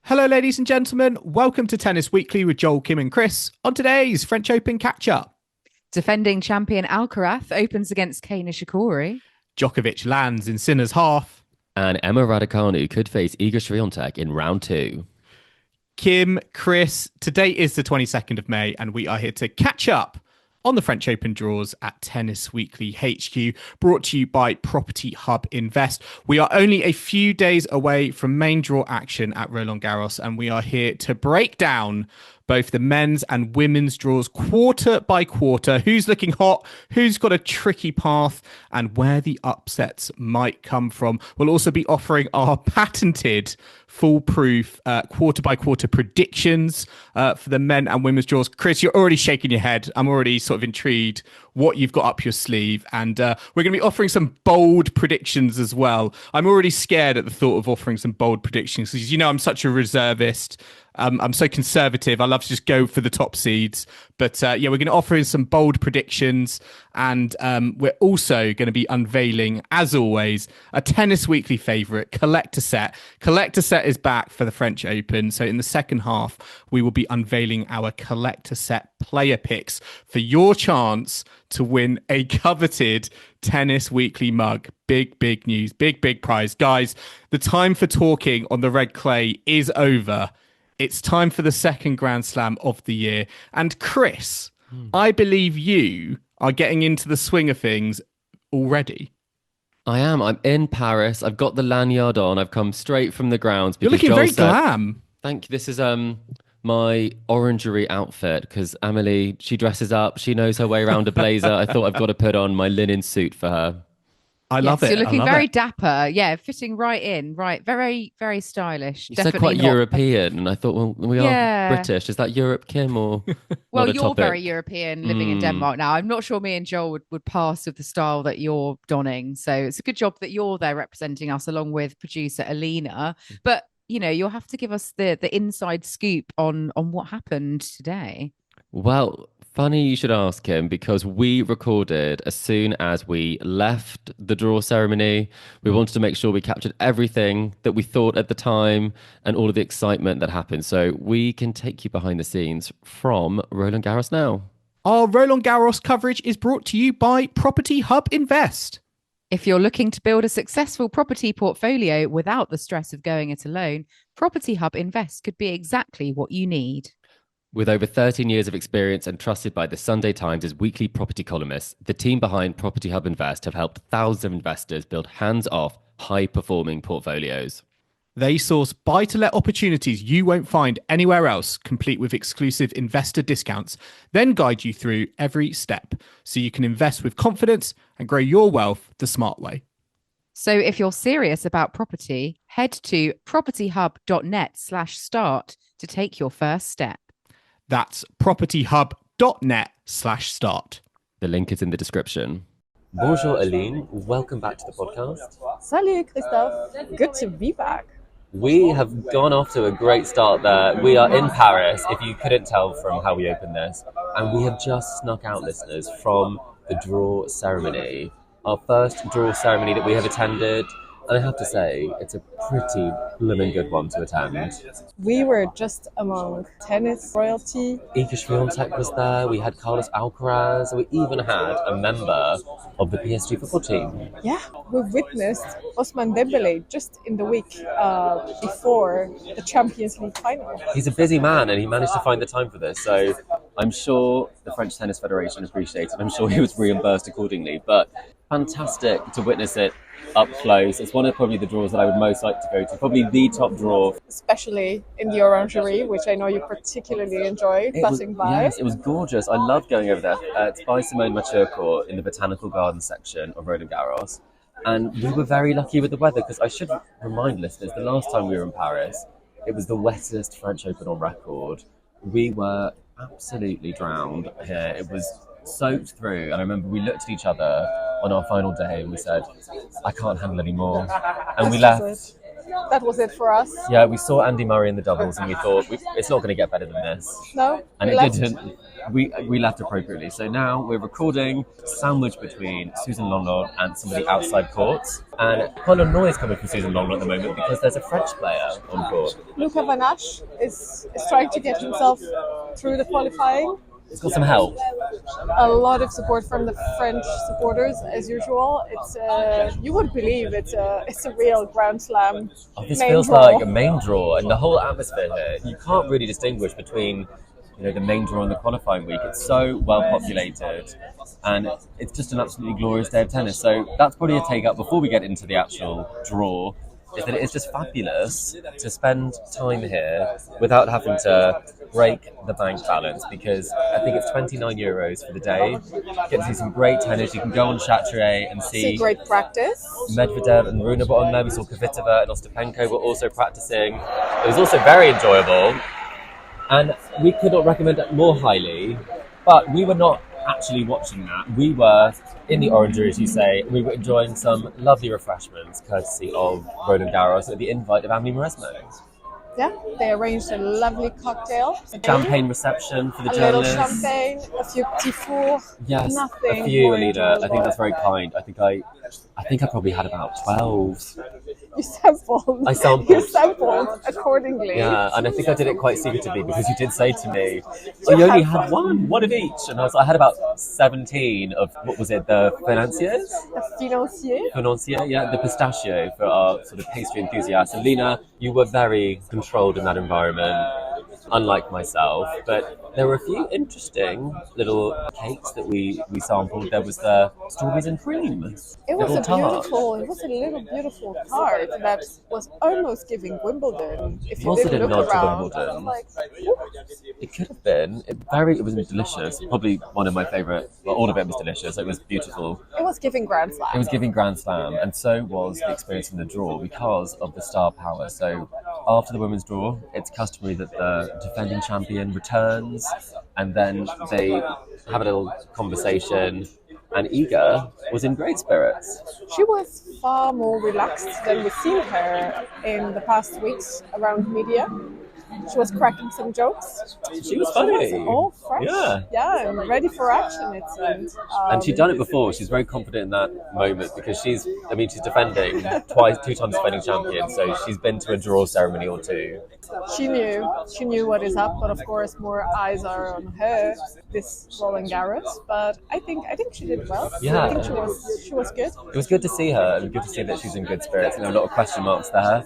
Hello, ladies and gentlemen. Welcome to Tennis Weekly with Joel, Kim, and Chris. On today's French Open catch-up, Defending champion Alcaraz opens against Kei Nishikori. Djokovic lands in Sinner's half. And Emma Raducanu could face Iga Swiatek in round two. Kim, Chris, today is the 22nd of May, and we are here to catch up on the French Open draws at Tennis Weekly HQ, brought to you by Property Hub Invest. We are only a few days away from main draw action at Roland Garros, and we are here to break down both the men's and women's draws quarter by quarter. Who's looking hot, who's got a tricky path, and where the upsets might come from. We'll also be offering our patented foolproof quarter by quarter predictions for the men and women's draws. Chris, you're already shaking your head. I'm already sort of intrigued what you've got up your sleeve. And we're going to be offering some bold predictions as well. I'm already scared at the thought of offering some bold predictions because, you know, I'm such a reservist. I'm so conservative. I love to just go for the top seeds. But yeah, we're going to offer in some bold predictions. And we're also going to be unveiling, as always, a Tennis Weekly favourite, Collector Set. Collector Set is back for the French Open. So in the second half, we will be unveiling our Collector Set player picks for your chance to win a coveted Tennis Weekly mug. Big news. Big prize. Guys, the time for talking on the red clay is over. It's time for the second Grand Slam of the year. And Chris, I believe you are getting into the swing of things already. I am. I'm in Paris. I've got the lanyard on. I've come straight from the grounds. You're looking very glam. Thank you. This is my orangery outfit because Amelie, she dresses up. She knows her way around a blazer. I thought I've got to put on my linen suit for her. I love it. You're looking very dapper. Yeah, fitting right in. Right. Very stylish. You said quite European, and I thought, well, we are British. Is that Europe, Kim, or well, you're very European living in Denmark now. I'm not sure me and Joel would pass with the style that you're donning. So it's a good job that you're there representing us along with producer Alina. But, you know, you'll have to give us the inside scoop on what happened today. Well, funny you should ask him because we recorded as soon as we left the draw ceremony. We wanted to make sure we captured everything that we thought at the time and all of the excitement that happened. So we can take you behind the scenes from Roland Garros now. Our Roland Garros coverage is brought to you by Property Hub Invest. If you're looking to build a successful property portfolio without the stress of going it alone, Property Hub Invest could be exactly what you need. With over 13 years of experience and trusted by the Sunday Times as weekly property columnists, the team behind Property Hub Invest have helped thousands of investors build hands-off, high-performing portfolios. They source buy-to-let opportunities you won't find anywhere else, complete with exclusive investor discounts, then guide you through every step so you can invest with confidence and grow your wealth the smart way. So if you're serious about property, head to propertyhub.net/start to take your first step. That's propertyhub.net/start. The link is in the description. Bonjour, Aline. Welcome back to the podcast. Salut, Christophe. Good to be back. We have gone off to a great start there. We are in Paris, if you couldn't tell from how we opened this. And we have just snuck out, listeners, from the draw ceremony. Our first draw ceremony that we have attended. And I have to say, it's a pretty blooming good one to attend. We were just among tennis royalty. Iga Swiatek was there, we had Carlos Alcaraz, we even had a member of the PSG football team. Yeah, we witnessed Ousmane Dembele just in the week before the Champions League final. He's a busy man and he managed to find the time for this, so I'm sure the French Tennis Federation appreciates it. I'm sure he was reimbursed accordingly, but fantastic to witness it up close. It's one of probably the draws that I would most like to go to. Probably the top draw. Especially in the Orangerie, which I know you particularly enjoyed passing by. Yes, it was gorgeous. I loved going over there. It's by Simone Mathieu Court in the Botanical Garden section of Roland Garros. And we were very lucky with the weather because I should remind listeners, the last time we were in Paris, it was the wettest French Open on record. We were absolutely drowned here. It was soaked through. And I remember we looked at each other on our final day and we said, I can't handle any more. And we left. that was it for us. Yeah, we saw Andy Murray in the doubles and we thought it's not going to get better than this. No, And we it left. didn't. We left appropriately. So now we're recording sandwiched between Susan Longlot and some of the outside courts. And quite a lot of noise coming from Susan Longlot at the moment because there's a French player on court. Luca Vanache is trying to get himself through the qualifying. It's got some help. A lot of support from the French supporters, as usual. It's you would believe it's a real Grand Slam. Oh, this main feels draw. like a main draw, and the whole atmosphere here. You can't really distinguish between, the main draw and the qualifying week. It's so well populated, and it's just an absolutely glorious day of tennis. So that's probably a take up before we get into the actual draw. Is that it is just fabulous to spend time here without having to break the bank balance, because I think it's €29 for the day. You get to see some great tennis. You can go on Chatrier and see great practice. Medvedev and Rune were on there. We saw Kvitova and Ostapenko were also practicing. It was also very enjoyable, and we could not recommend it more highly. But we were not actually watching that. We were in the orangery, as you say. We were enjoying some lovely refreshments, courtesy of Roland Garros, at the invite of Amelie Mauresmo. Yeah, they arranged a lovely cocktail. Champagne reception for the a little journalists. champagne, a few petits fours. Yes, Nothing a few, more Alina. I think enjoyable. that's very kind. I think I probably had about 12. You sampled. I sampled. You sampled accordingly. Yeah, and I think I did it quite secretively because you did say to me, "Oh, you only had one of each," and I had about 17 of what was it, the financiers? A financier. Financier, yeah, the pistachio for our sort of pastry enthusiasts. And Lina, you were very controlled in that environment, unlike myself, but there were a few interesting little cakes that we sampled. There was the strawberries and cream. It was little tart. a little beautiful tart that was almost giving Wimbledon. If you Also didn't did look nod to around, Wimbledon. I was like, "Ooh." It could have been. It was delicious. Probably one of my favourite. Well, all of it was delicious. It was beautiful. It was giving Grand Slam. It was giving Grand Slam, and so was the experience in the draw because of the star power. So after the women's draw, it's customary that the defending champion returns, and then they have a little conversation. And Iga was in great spirits. She was far more relaxed than we've seen her in the past weeks around media. She was cracking some jokes. She was funny. She was all fresh. Yeah. And ready for action, it seemed. And she'd done it before. She's very confident in that moment because she's defending two times defending champion. So she's been to a draw ceremony or two. She knew what is up, but of course more eyes are on her this Roland Garros. But I think she did well. Yeah. I think she was good. It was good to see her, and good to see that she's in good spirits. There were a lot of question marks there.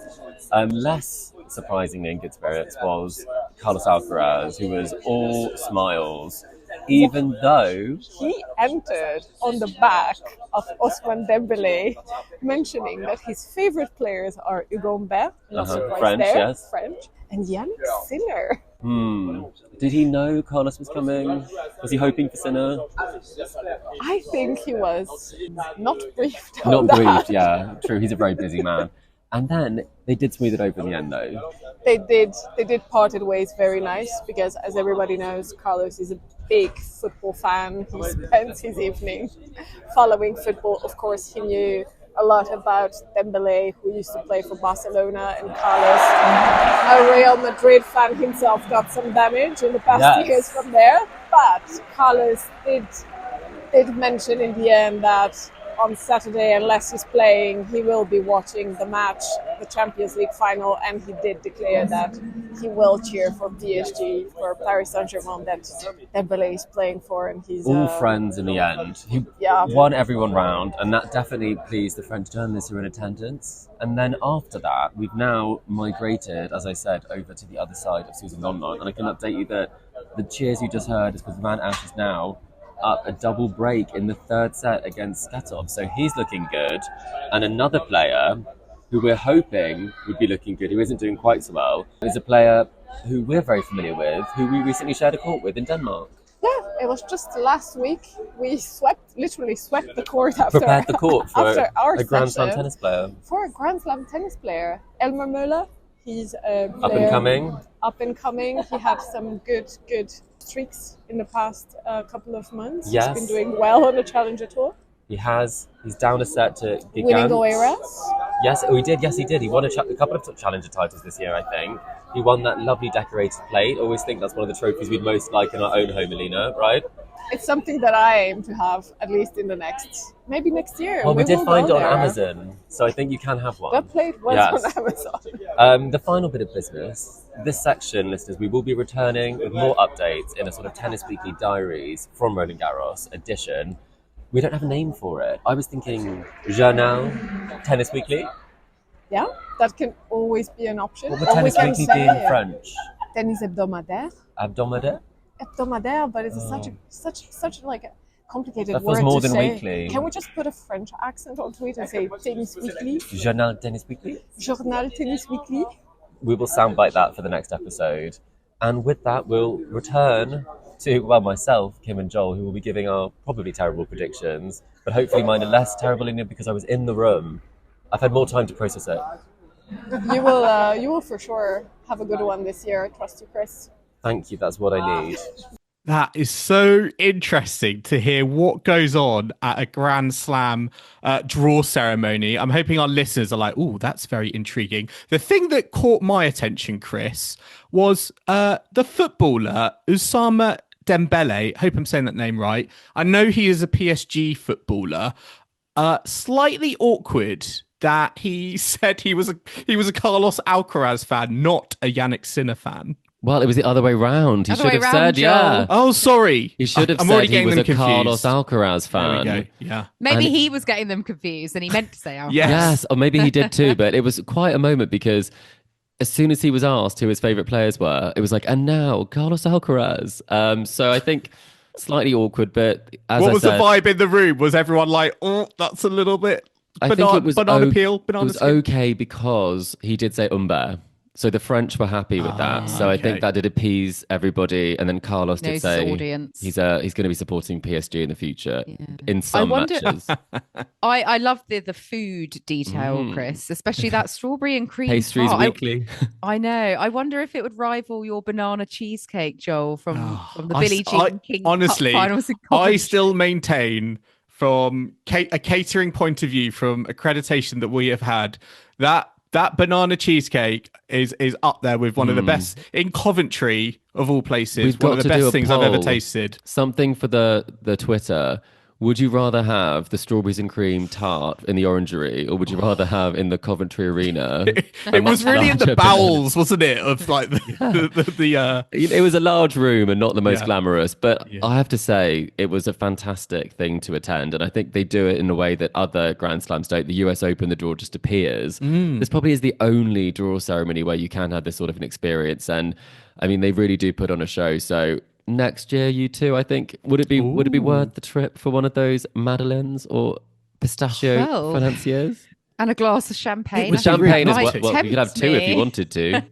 Less surprisingly in good spirits was Carlos Alcaraz, who was all smiles, even though He entered on the back of Ousmane Dembélé, mentioning that his favorite players are Hugo Humbert, not surprised French, there, yes. French, and Yannick Sinner. Did he know Carlos was coming? Was he hoping for Sinner? I think he was not briefed. Not on that. briefed, yeah. True, he's a very busy man. And then they did smooth it over in the end, though. They did parted ways very nice because, as everybody knows, Carlos is a big football fan. He spends his evening following football. Of course, he knew a lot about Dembélé, who used to play for Barcelona, and Carlos, a Real Madrid fan himself, got some damage in the past years from there. But Carlos did mention in the end that on Saturday, unless he's playing, he will be watching the match, the Champions League final, and he did declare that he will cheer for PSG, for Paris Saint-Germain, that Dembélé is playing for, and he's all friends in the end. He won everyone round, and that definitely pleased the French journalists who were in attendance. And then after that, we've now migrated, as I said, over to the other side of Susan Longlot, and I can update you that the cheers you just heard is because Van Asch is now up a double break in the third set against Skatov. So he's looking good. And another player who we're hoping would be looking good, who isn't doing quite so well, is a player who we're very familiar with, who we recently shared a court with in Denmark. Yeah, it was just last week. We literally swept the court after Prepared the court for after our a Grand Slam session. tennis player. For a Grand Slam tennis player. Elmer Müller, he's a Up and coming. Up and coming. He had some good streaks in the past couple of months. Yes. He's been doing well on the Challenger Tour. He has. He's down a set to Gigant. Winning Guerreras? Yes, oh, he did. Yes, he did. He won a couple of challenger titles this year, I think. He won that lovely decorated plate. Always think that's one of the trophies we'd most like in our own home, Alina, right? It's something that I aim to have at least in the maybe next year. Well, we did find it on Amazon, so I think you can have one. That plate was on Amazon. The final bit of business, this section, listeners, we will be returning with more updates in a sort of Tennis Weekly Diaries from Roland Garros edition. We don't have a name for it. I was thinking Journal Tennis Weekly. Yeah, that can always be an option. What would Tennis Weekly be in French? Tennis hebdomadaire. Hebdomadaire? Hebdomadaire, but it's such like a complicated word. That feels more to than say. weekly. Can we just put a French accent onto it and say Tennis Weekly? Journal Tennis Weekly? Journal Tennis Weekly. We will soundbite that for the next episode. And with that, we'll return to, well, myself, Kim and Joel, who will be giving our probably terrible predictions, but hopefully mine are less terrible in it because I was in the room. I've had more time to process it. You will for sure have a good one this year. Trust you, Chris. Thank you. That's what I need. That is so interesting to hear what goes on at a Grand Slam draw ceremony. I'm hoping our listeners are like, oh, that's very intriguing. The thing that caught my attention, Chris, was the footballer Oussama Dembele. Hope I'm saying that name right. I know he is a PSG footballer. Slightly awkward that he said he was a Carlos Alcaraz fan, not a Yannick Sinner fan. Well, it was the other way round. He should have said, Joel. yeah. Oh, sorry. He should have said he was a Carlos Alcaraz fan. There we go. Yeah. Maybe he was getting them confused and he meant to say Alcaraz. Yes. Or maybe he did too, but it was quite a moment because as soon as he was asked who his favourite players were, it was like, and now Carlos Alcaraz. So I think slightly awkward, but as what I was said, the vibe in the room? Was everyone like, oh, that's a little bit I think it was banana peel? Banana it was skin? okay because he did say umber. So the French were happy with that. So I think that did appease everybody. And then Carlos did say audience. he's going to be supporting PSG in the future in some matches. I love the food detail, Chris, especially that strawberry and cream Pastries tart. weekly. I know. I wonder if it would rival your banana cheesecake, Joel, from the Billie Jean King honestly, Cup finals in I Coventry. still maintain from a catering point of view, from accreditation that we have had, that banana cheesecake is up there with one of the best in Coventry of all places. We've One got of the to do best a things I've ever poll. tasted. Something for the Twitter. Would you rather have the strawberries and cream tart in the Orangery, or would you rather have in the Coventry Arena? It was really in the bowels, wasn't it? Of like the It was a large room and not the most Yeah. glamorous, but I have to say it was a fantastic thing to attend, and I think they do it in a way that other Grand Slams don't. The US Open, the draw just appears. This probably is the only draw ceremony where you can have this sort of an experience, and I mean they really do put on a show. So next year, you two, I think, would it be worth the trip for one of those madeleines or pistachio financiers? And a glass of champagne. With champagne as well. Well, you could have two if you wanted to.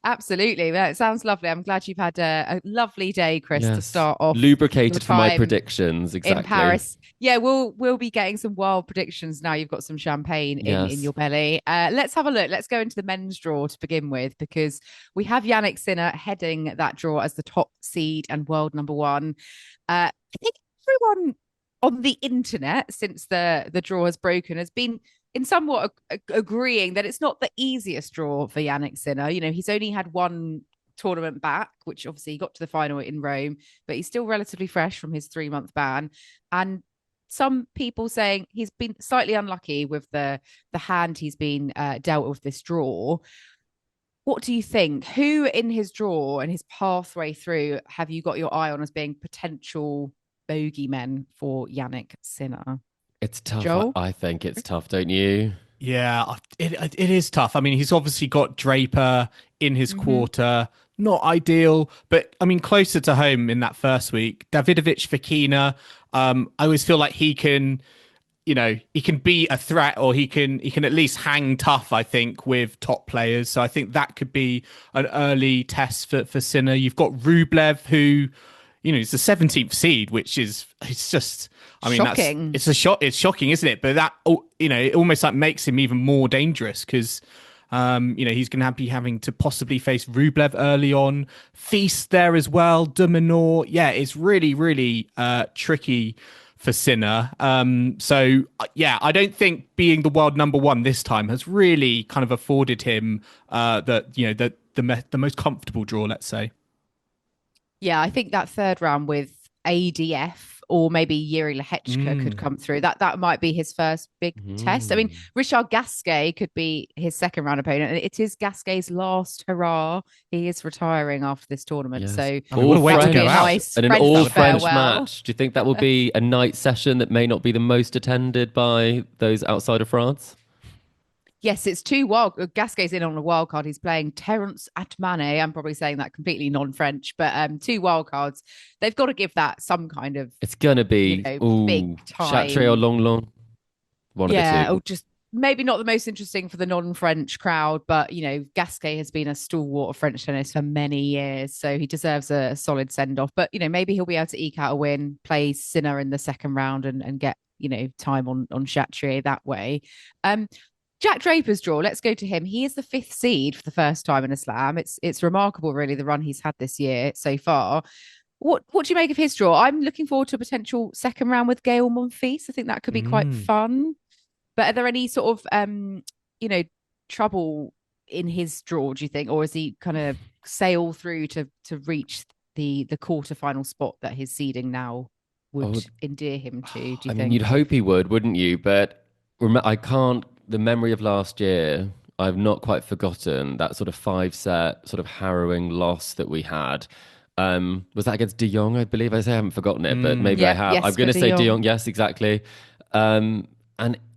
Absolutely. It sounds lovely. I'm glad you've had a lovely day, Chris, to start off. Lubricated for my time predictions, exactly. in Paris. Yeah, we'll be getting some wild predictions now. You've got some champagne in your belly. Let's have a look. Let's go into the men's draw to begin with, because we have Yannick Sinner heading that draw as the top seed and world number one. I think everyone on the internet, since the draw has broken, has been in somewhat agreeing that it's not the easiest draw for Yannick Sinner. You know, he's only had one tournament back, which obviously he got to the final in Rome, but he's still relatively fresh from his 3-month ban. And some people saying he's been slightly unlucky with the hand he's been dealt with this draw. What do you think? Who in his draw and his pathway through have you got your eye on as being potential bogeymen for Yannick Sinner? It's tough. Joel? I think it's tough, don't you? Yeah, it is tough. I mean, he's obviously got Draper in his quarter. Not ideal, but I mean, closer to home in that first week. Davidovich Fokina, I always feel like he can, he can be a threat, or he can at least hang tough, I think, with top players. So I think that could be an early test for Sinner. You've got Rublev, who, he's the 17th seed, which is, it's just, I mean, shocking. It's shocking, isn't it? But that, it almost like makes him even more dangerous, because he's going to be having to possibly face Rublev early on. Feast there as well. De Minaur. Yeah, it's really, really tricky for Sinner. So yeah, I don't think being the world number one this time has really kind of afforded him the most comfortable draw, let's say. Yeah, I think that third round with ADF or maybe Yuri Lehechka could come through. That might be his first big test. I mean, Richard Gasquet could be his second round opponent, and it is Gasquet's last hurrah. He is retiring after this tournament, so what a way to go out. Nice and an all-French farewell. match. Do you think that will be a night session that may not be the most attended by those outside of France? Yes, it's Gasquet's in on a wild card. He's playing Terence Atmane. I'm probably saying that completely non-French, but 2 wild cards. They've got to give that some kind of. It's gonna be big time. Chatrier or Long. One of the two. Or just maybe not the most interesting for the non-French crowd, but Gasquet has been a stalwart of French tennis for many years, so he deserves a solid send-off. But maybe he'll be able to eke out a win, play Sinner in the second round, and get time on Chatrier that way. Jack Draper's draw, let's go to him. He is the 5th seed for the first time in a slam. It's remarkable, really, the run he's had this year so far. What do you make of his draw? I'm looking forward to a potential second round with Gael Monfils. I think that could be quite fun. But are there any sort of, trouble in his draw, do you think? Or is he kind of sail through to reach the quarterfinal spot that his seeding now would endear him to, do you think? I mean, you'd hope he would, wouldn't you? But I can't... The memory of last year, I've not quite forgotten that sort of 5-set, sort of harrowing loss that we had. Was that against De Jong, I believe? I haven't forgotten it, but maybe I have. Yes, I'm going to say De De Jong. Jong. Yes, exactly. And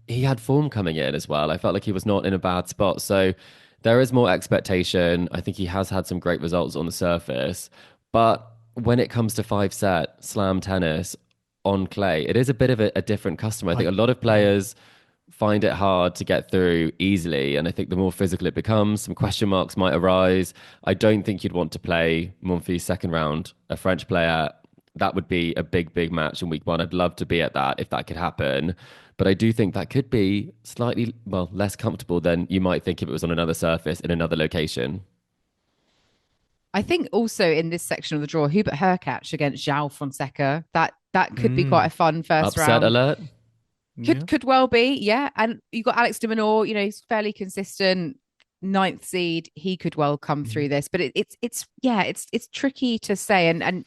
he had form coming in as well. I felt like he was not in a bad spot. So there is more expectation. I think he has had some great results on the surface. But when it comes to 5-set slam tennis on clay, it is a bit of a different customer. I think a lot of players find it hard to get through easily, and I think the more physical it becomes, some question marks might arise. I don't think you'd want to play Monfils second round, a French player. That would be a big match in week 1. I'd love to be at that if that could happen, but I do think that could be slightly less comfortable than you might think if it was on another surface in another location. I think also in this section of the draw, Hubert Hurkacz against João Fonseca, that could be quite a fun first round. Upset alert. Could well be, yeah. And you've got Alex de Minaur, he's fairly consistent, 9th seed. He could well come through this, but it's tricky to say. And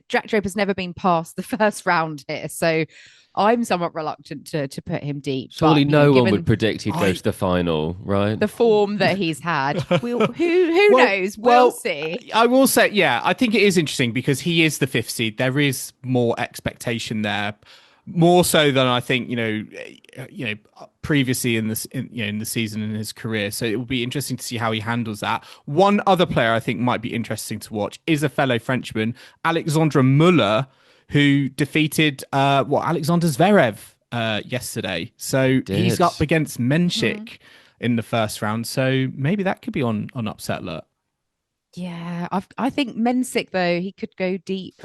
Jack Draper's never been past the first round here, so I'm somewhat reluctant to put him deep. Surely no one would predict he'd go to the final, right? The form that he's had. Who knows? We'll see. I will say, I think it is interesting because he is the 5th seed. There is more expectation there. More so than I think, previously in the season in his career. So it will be interesting to see how he handles that. One other player I think might be interesting to watch is a fellow Frenchman, Alexandre Muller, who defeated Alexander Zverev yesterday. So he's up against Menchik in the first round. So maybe that could be on upset alert. Yeah, I think Menchik though, he could go deep.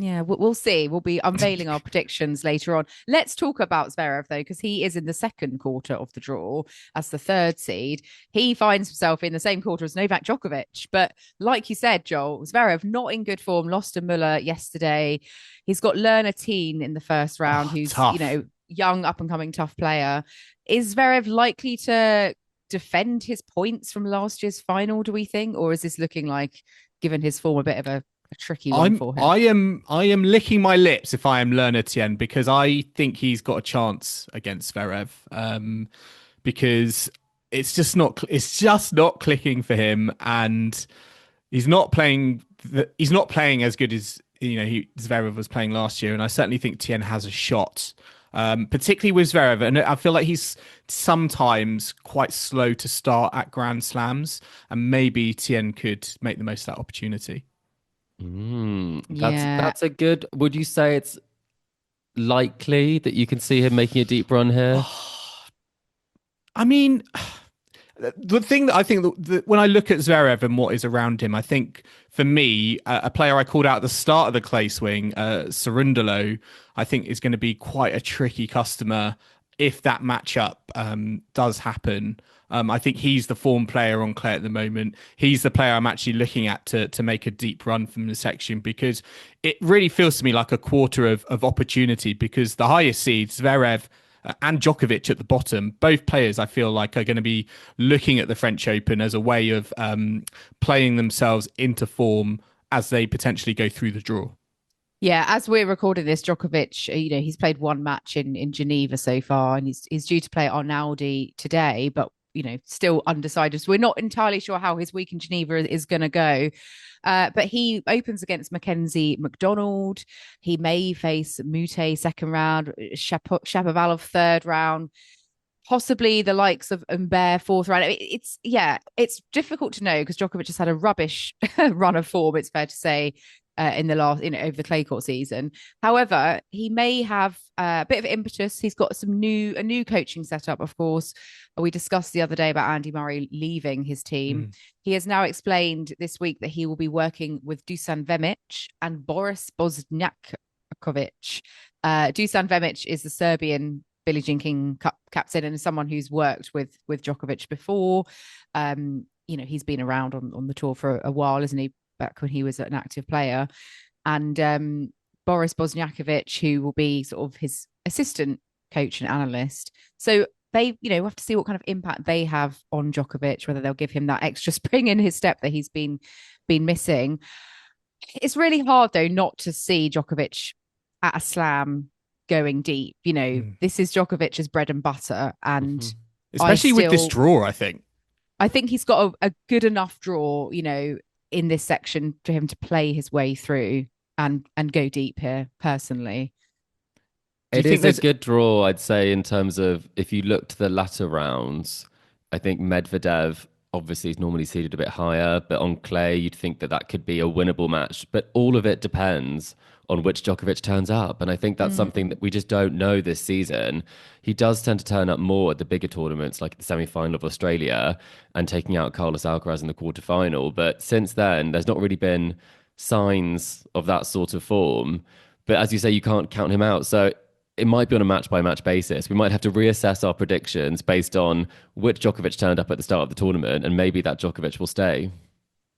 We'll see. We'll be unveiling our predictions later on. Let's talk about Zverev, though, because he is in the second quarter of the draw as the 3rd seed. He finds himself in the same quarter as Novak Djokovic. But like you said, Joel, Zverev not in good form, lost to Muller yesterday. He's got Lerner Teen in the first round, who's, tough. Young, up-and-coming, tough player. Is Zverev likely to defend his points from last year's final, do we think? Or is this looking like, given his form, a bit of a tricky one for him? I am licking my lips if I am Lerner Tien, because I think he's got a chance against Zverev, because it's just not clicking for him, and he's not playing as good as Zverev was playing last year, and I certainly think Tien has a shot. Particularly with Zverev, and I feel like he's sometimes quite slow to start at Grand Slams, and maybe Tien could make the most of that opportunity. That's a good. Would you say it's likely that you can see him making a deep run here? I mean, the thing that I think that when I look at Zverev and what is around him, I think for me, a player I called out at the start of the clay swing, Cerundolo, I think is going to be quite a tricky customer if that matchup does happen. I think he's the form player on clay at the moment. He's the player I'm actually looking at to make a deep run from the section, because it really feels to me like a quarter of opportunity, because the highest seeds, Zverev and Djokovic at the bottom, both players I feel like are going to be looking at the French Open as a way of playing themselves into form as they potentially go through the draw. Yeah, as we're recording this, Djokovic, he's played one match in Geneva so far, and he's due to play at Arnaldi today, but still undecided. So we're not entirely sure how his week in Geneva is going to go. But he opens against Mackenzie McDonald. He may face Mute second round, Shapovalov third round, possibly the likes of Humbert fourth round. It's difficult to know because Djokovic has had a rubbish run of form, it's fair to say, in the last, over the clay court season. However, he may have a bit of impetus. He's got a new coaching setup, of course. We discussed the other day about Andy Murray leaving his team. He has now explained this week that he will be working with Dusan Vemic and Boris Bosniakovic. Dusan Vemic is the Serbian Billie Jean King Cup captain and someone who's worked with Djokovic before. He's been around on the tour for a while, isn't he? Back when he was an active player. And Boris Bosniakovic, who will be sort of his assistant coach and analyst. So they, have to see what kind of impact they have on Djokovic, whether they'll give him that extra spring in his step that he's been missing. It's really hard, though, not to see Djokovic at a slam going deep. This is Djokovic's bread and butter. And especially with this draw, I think he's got a good enough draw, in this section for him to play his way through and go deep here, personally. It is a good draw, I'd say, in terms of if you look to the latter rounds. I think Medvedev obviously is normally seeded a bit higher, but on clay, you'd think that could be a winnable match. But all of it depends on which Djokovic turns up. And I think that's something that we just don't know this season. He does tend to turn up more at the bigger tournaments, like the semi-final of Australia and taking out Carlos Alcaraz in the quarterfinal. But since then, there's not really been signs of that sort of form. But as you say, you can't count him out. So it might be on a match-by-match basis. We might have to reassess our predictions based on which Djokovic turned up at the start of the tournament, and maybe that Djokovic will stay.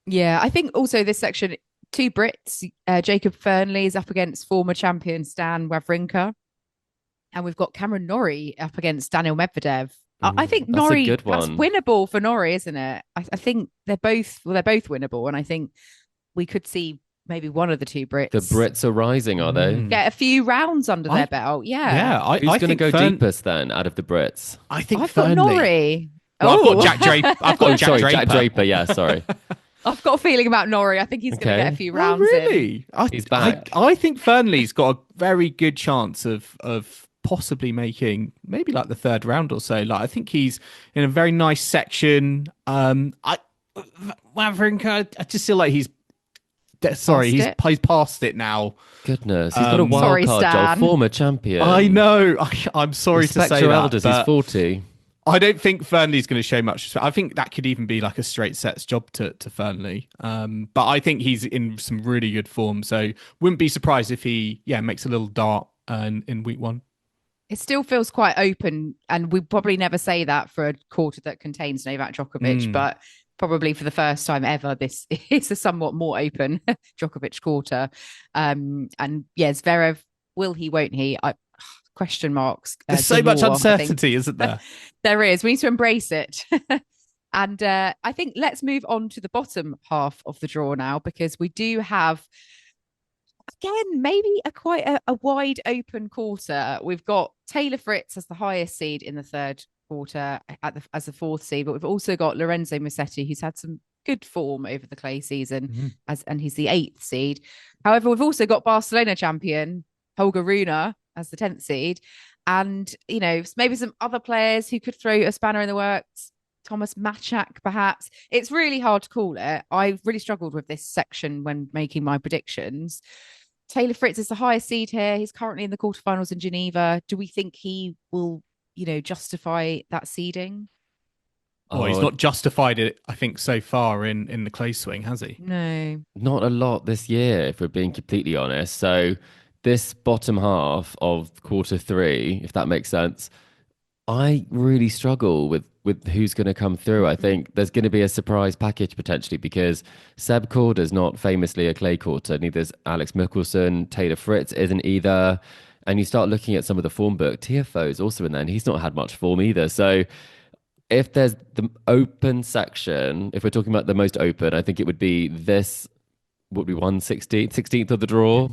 Yeah, I think also this section, two Brits, Jacob Fernley is up against former champion Stan Wawrinka, and we've got Cameron Norrie up against Daniel Medvedev. I think Norrie, that's winnable for Norrie, isn't it? I think they're both winnable, and I think we could see maybe one of the two Brits. The Brits are rising, are they? Get a few rounds under their belt. Yeah. Who's going to go deepest then out of the Brits? I think I've got Norrie. Well, I've got Jack Draper. Jack Draper. Yeah, sorry. I've got a feeling about Norrie. I think he's going to get a few rounds really? in. He's back. I think Fernley's got a very good chance of possibly making maybe like the third round or so. Like I think he's in a very nice section. Wawrinka, I just feel like he's past it now. Goodness, he's got a wild card, Joel, former champion. I know. I'm sorry to say your that. Elders, he's 40. I don't think Fernley's going to show much. I think that could even be like a straight sets job to Fernley. But I think he's in some really good form. So wouldn't be surprised if he makes a little dart in week one. It still feels quite open, and we probably never say that for a quarter that contains Novak Djokovic, but probably for the first time ever, this is a somewhat more open Djokovic quarter. Zverev, will he, won't he? Question marks. There's so much uncertainty, isn't there? There is. We need to embrace it. And I think let's move on to the bottom half of the draw now, because we do have, again, maybe quite a wide open quarter. We've got Taylor Fritz as the highest seed in the third quarter as the fourth seed, but we've also got Lorenzo Musetti, who's had some good form over the clay season, and he's the eighth seed. However, we've also got Barcelona champion Holger Rune as the 10th seed, and maybe some other players who could throw a spanner in the works. Thomas Machak, perhaps. It's really hard to call it. I really struggled with this section when making my predictions. Taylor Fritz is the highest seed here. He's currently in the quarterfinals in Geneva. Do we think he will justify that seeding? He's not justified it, I think, so far in the clay swing, has he? No. Not a lot this year, if we're being completely honest. So this bottom half of quarter three, if that makes sense, I really struggle with who's going to come through. I think there's going to be a surprise package potentially because Seb Korda's not famously a clay courter. Neither's Alex Mickelson. Taylor Fritz isn't either. And you start looking at some of the form book. Tiafoe's also in there, and he's not had much form either. So if there's the open section, if we're talking about the most open, I think it would be this. Would be 16th of the draw.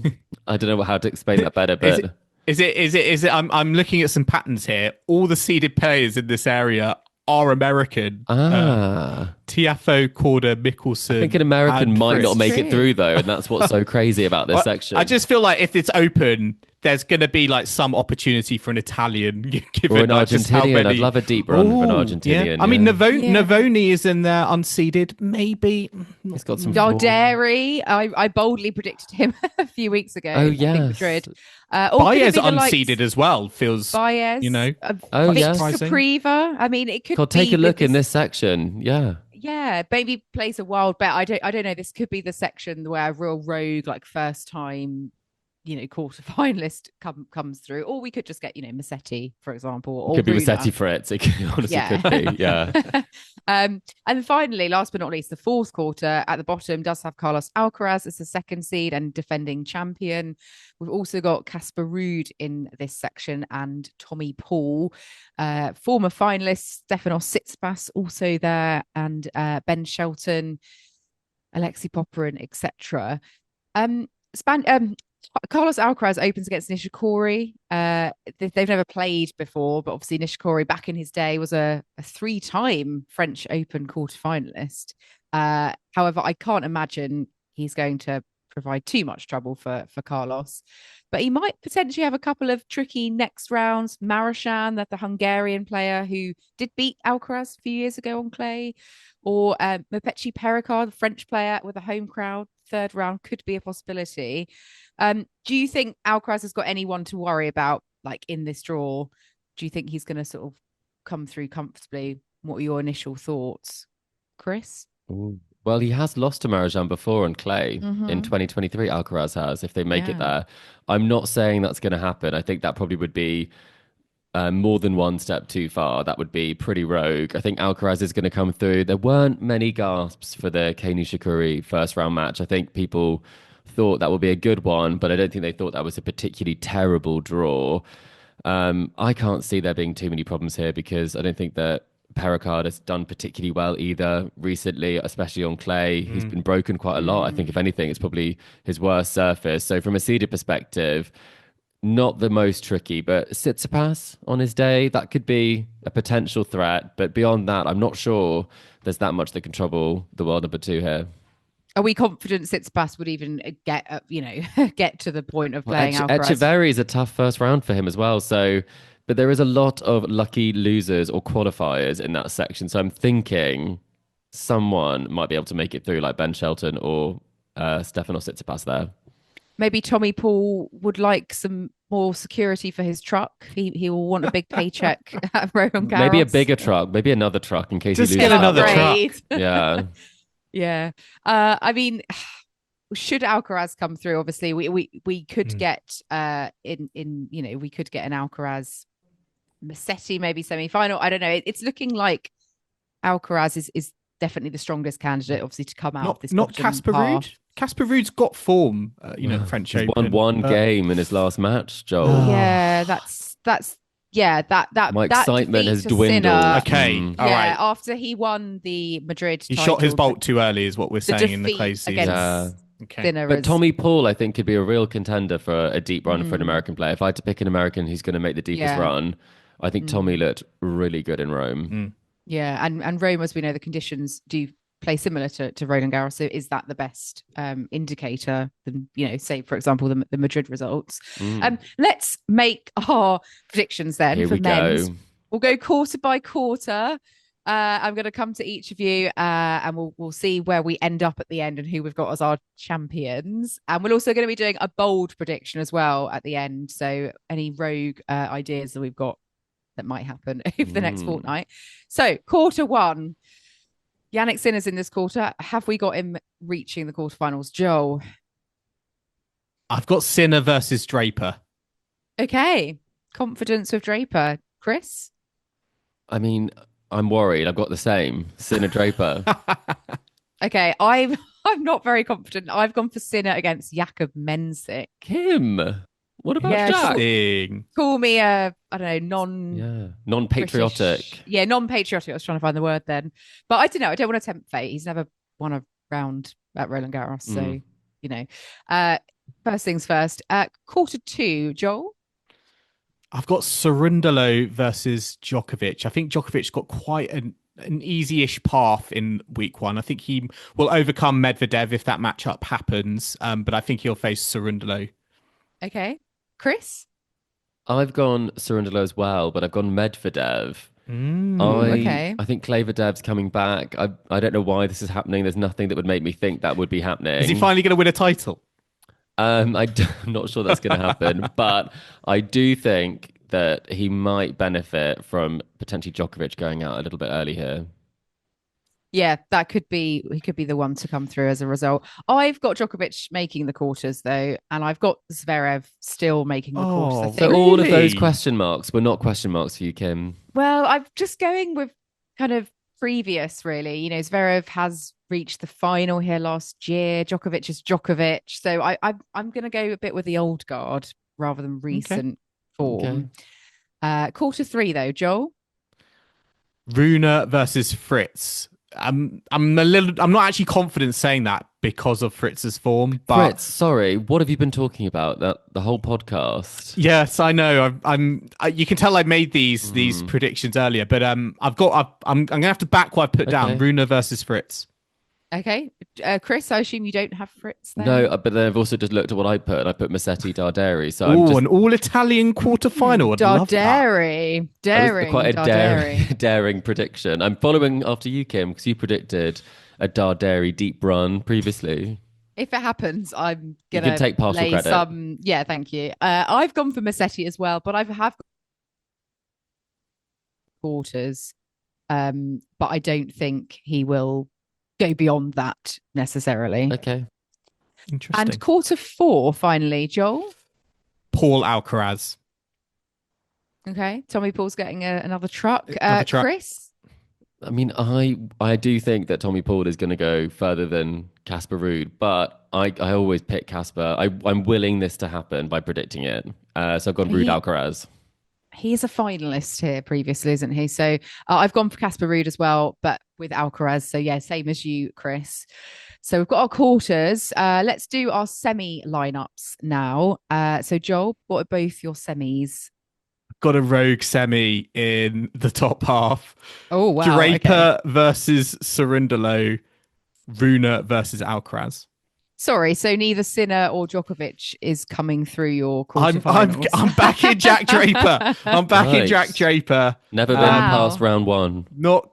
I don't know how to explain that better, but. Is it? I'm looking at some patterns here. All the seeded players in this area are American. Tiafoe, Korda, Mickelson. I think an American might not make it True. through though, and that's what's so crazy about this section. I just feel like if it's open, there's going to be like some opportunity for an Italian. Or an Argentinian. I'd love a deep run for an Argentinian. Yeah. I mean, Navoni is in there unseeded. Maybe he's got some. Dairy. I boldly predicted him a few weeks ago. Oh I think Madrid. Baez unseeded as well. Feels Baez. surprising. Capriva. I mean, it could. God, take a look in this section. Yeah. Yeah, maybe plays a wild bet. I don't know. This could be the section where a real rogue, like first time, quarter finalist comes through, or we could just get Musetti, for example, or could be Runa. Musetti Fritz. It honestly could be. Yeah. And finally, last but not least, the fourth quarter at the bottom does have Carlos Alcaraz as the second seed and defending champion. We've also got Casper Ruud in this section and Tommy Paul, former finalists, Stefanos Tsitsipas also there, and Ben Shelton, Alexei Popyrin, etc. Carlos Alcaraz opens against Nishikori. They've never played before, but obviously Nishikori back in his day was a 3-time French Open quarterfinalist. However, I can't imagine he's going to provide too much trouble for Carlos, but he might potentially have a couple of tricky next rounds. Marashan, that the Hungarian player who did beat Alcaraz a few years ago on clay, or Mopechi Pericard, the French player with a home crowd. Third round could be a possibility. Do you think Alcaraz has got anyone to worry about, like in this draw? Do you think he's going to sort of come through comfortably? What are your initial thoughts, Chris? Ooh. Well, he has lost to Marashan before on clay in 2023. Alcaraz has, if they make it there. I'm not saying that's going to happen. I think that probably would be more than one step too far. That would be pretty rogue. I think Alcaraz is going to come through. There weren't many gasps for the Kei Nishikori first round match. I think people thought that would be a good one, but I don't think they thought that was a particularly terrible draw. I can't see there being too many problems here because I don't think that Pericard has done particularly well either recently, especially on clay. He's been broken quite a lot. I think if anything, it's probably his worst surface. So from a seeded perspective, not the most tricky, but Tsitsipas on his day, that could be a potential threat. But beyond that, I'm not sure there's that much that can trouble the world number 2 here. Are we confident Tsitsipas would even get get to the point of playing Alcaraz? Echeverry is a tough first round for him as well. So, but there is a lot of lucky losers or qualifiers in that section. So I'm thinking someone might be able to make it through, like Ben Shelton or Stefanos Tsitsipas there. Maybe Tommy Paul would like some more security for his truck. He will want a big paycheck at Roland Garros. Maybe a bigger truck, maybe another truck in case he loses. Just get another truck. Yeah. Yeah. I mean, should Alcaraz come through, obviously we could get we could get an Alcaraz Musetti maybe semi-final. I don't know. It's looking like Alcaraz is definitely the strongest candidate, obviously, to come out of this. Not Casper Ruud. Casper Ruud's got form, French Open. Won one game in his last match, Joel. Yeah, that's that my excitement has dwindled. Sinner. Okay, all right. After he won the Madrid He title, shot his bolt too early, is what we're saying in the clay season. Okay. Sinner but Tommy Paul, I think, could be a real contender for a deep run for an American player. If I had to pick an American who's going to make the deepest run, I think Tommy looked really good in Rome. Yeah, and Rome, as we know, the conditions do play similar to Roland Garros. So is that the best indicator than, say, for example, the Madrid results? Let's make our predictions then. Here for we men's. go. We'll go quarter by quarter. I'm going to come to each of you and we'll see where we end up at the end and who we've got as our champions. And we're also going to be doing a bold prediction as well at the end. So any rogue ideas that we've got that might happen over the next fortnight. So quarter one, Yannick Sinner's in this quarter. Have we got him reaching the quarterfinals? Joel? I've got Sinner versus Draper. Okay. Confidence with Draper. Chris? I mean, I'm worried. I've got the same. Sinner Draper. Okay, I'm not very confident. I've gone for Sinner against Jakub Mensik. Him. What about Yeah, Jack? Interesting. Call me a, I don't know, Non-patriotic. British. Yeah, non-patriotic. I was trying to find the word then. But I don't know. I don't want to tempt fate. He's never won a round at Roland Garros. So, you know. First things first. Quarter two, Joel? I've got Cerundolo versus Djokovic. I think Djokovic got quite an easy-ish path in week one. I think he will overcome Medvedev if that matchup happens. But I think he'll face Cerundolo. Okay. Chris? I've gone Cerundolo as well, but I've gone Medvedev. Okay. I think Klaverdev's coming back. I don't know why this is happening. There's nothing that would make me think that would be happening. Is he finally going to win a title? I'm not sure that's going to happen, but I do think that he might benefit from potentially Djokovic going out a little bit early here. Yeah, he could be the one to come through as a result. I've got Djokovic making the quarters though, and I've got Zverev still making the quarters. I Oh, think. So all of those Really? question marks were not question marks for you, Kim. Well, I'm just going with kind of previous, really. You know, Zverev has reached the final here last year. Djokovic is Djokovic, so I'm going to go a bit with the old guard rather than recent form. Quarter three though, Joel. Rune versus Fritz. I'm not actually confident saying that because of Fritz's form. But Fritz, sorry, what have you been talking about the whole podcast? yes, I know. You can tell I made these predictions earlier, but I'm gonna have to back what I put down. Rune versus Fritz. Okay, Chris, I assume you don't have Fritz then? No, but then I've also just looked at what I put, and I put Musetti Darderi. So An all-Italian quarter-final. I'd love that. Darderi. That was Daring. quite a Darderi. daring prediction. I'm following after you, Kim, because you predicted a Darderi deep run previously. If it happens, I'm You gonna can take partial lay credit. some. Yeah, thank you. I've gone for Musetti as well, but I have quarters. But I don't think he will go beyond that necessarily. Okay. Interesting. And quarter four, finally, Joel. Paul Alcaraz. Okay, Tommy Paul's getting another truck. Another truck. Chris. I mean, I do think that Tommy Paul is going to go further than Casper Ruud, but I always pick Casper. I'm willing this to happen by predicting it. So I've gone Ruud Alcaraz. He's a finalist here previously, isn't he? So I've gone for Casper Ruud as well, but with Alcaraz. So yeah, same as you, Chris. So we've got our quarters. Let's do our semi lineups now. So Joel, what are both your semis? Got a rogue semi in the top half. Oh wow! Draper versus Cerundolo. Rune versus Alcaraz. Sorry, so neither Sinner or Djokovic is coming through your quarterfinals. I'm back in Jack Draper. I'm back in Nice. Jack Draper. Never been past round one. Not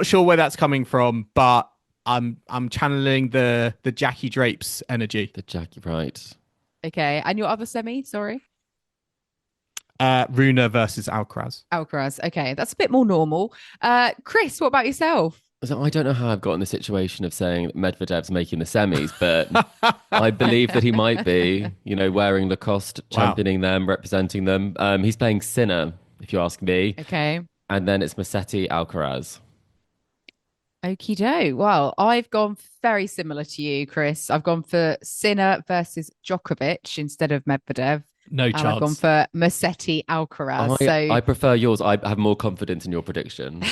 sure where that's coming from, but I'm channeling the Jackie Drapes energy. The Jackie, right. Okay, and your other semi? Sorry, Rune versus Alcaraz. Alcaraz. Okay, that's a bit more normal. Chris, what about yourself? So I don't know how I've got in the situation of saying that Medvedev's making the semis, but I believe that he might be, wearing Lacoste, championing them, representing them. He's playing Sinner, if you ask me. Okay. And then it's Musetti Alcaraz. Okie doke. Well, I've gone very similar to you, Chris. I've gone for Sinner versus Djokovic instead of Medvedev. No chance. I've gone for Musetti Alcaraz. I prefer yours. I have more confidence in your prediction.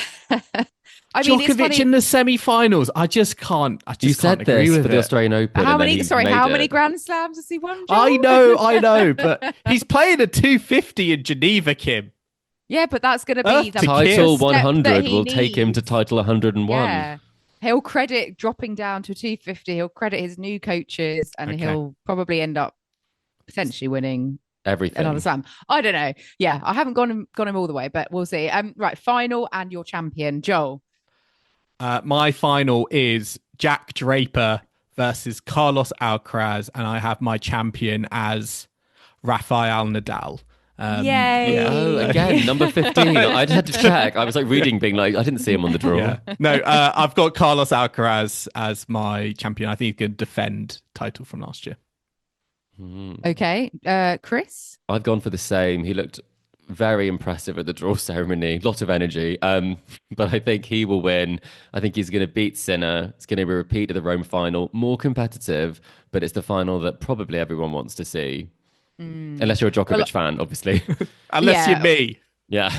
I mean, it's Djokovic funny. in the semi-finals. I just can't. You said can't agree this with for the it. Australian Open. How and then many? he Sorry, made how it. many Grand Slams has he won? Joel? I know, but he's playing a 250 in Geneva, Kim. Yeah, but that's going to be the Title step that 100 he will take him to needs. title 101. Yeah. He'll credit dropping down to 250. He'll credit his new coaches, and he'll probably end up potentially winning Everything. another slam. I don't know. Yeah, I haven't gone him all the way, but we'll see. Right, final and your champion, Joel. My final is Jack Draper versus Carlos Alcaraz, and I have my champion as Rafael Nadal. Yay! Yeah. Oh, again, number 15. I just had to check. I was reading, being I didn't see him on the draw. Yeah. No, I've got Carlos Alcaraz as my champion. I think he can defend title from last year. Okay, Chris. I've gone for the same. He looked very impressive at the draw ceremony. Lot of energy. But I think he will win. I think he's going to beat Sinner. It's going to be a repeat of the Rome final. More competitive, but it's the final that probably everyone wants to see. Unless you're a Djokovic fan, obviously. Unless you're me. Yeah.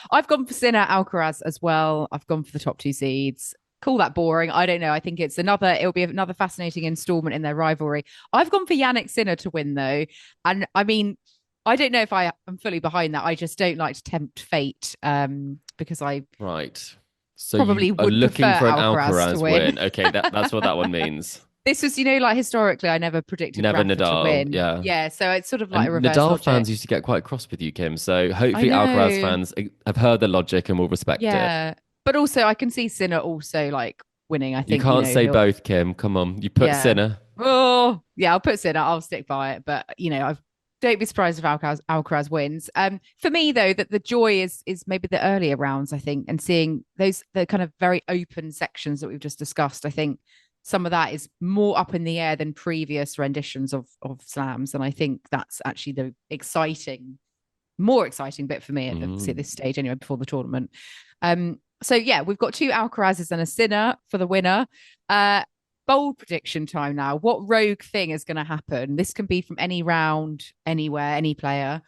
I've gone for Sinner Alcaraz as well. I've gone for the top two seeds. Call that boring. I don't know. I think it'll be another fascinating installment in their rivalry. I've gone for Yannick Sinner to win though. And I mean, I don't know if I am fully behind that. I just don't like to tempt fate because I So probably you are would looking prefer for an Alcaraz to win. Okay, that's what that one means. This was, like historically, I never predicted Rafa Nadal to win. Yeah. So it's sort of like And a reverse Nadal logic. fans used to get quite cross with you, Kim. So hopefully I know. Alcaraz fans have heard the logic and will respect it. But also I can see Sinner also like winning. I think you can't say both, Kim. Come on, you put Sinner. Oh yeah, I'll put Sinner. I'll stick by it. But I don't be surprised if Alcaraz wins. For me though, that the joy is maybe the earlier rounds. I think, and seeing the kind of very open sections that we've just discussed. I think some of that is more up in the air than previous renditions of slams, and I think that's actually the more exciting bit for me at this stage anyway, before the tournament. So yeah, we've got two Alcarazes and a Sinner for the winner. Bold prediction time now. What rogue thing is going to happen? This can be from any round, anywhere, any player.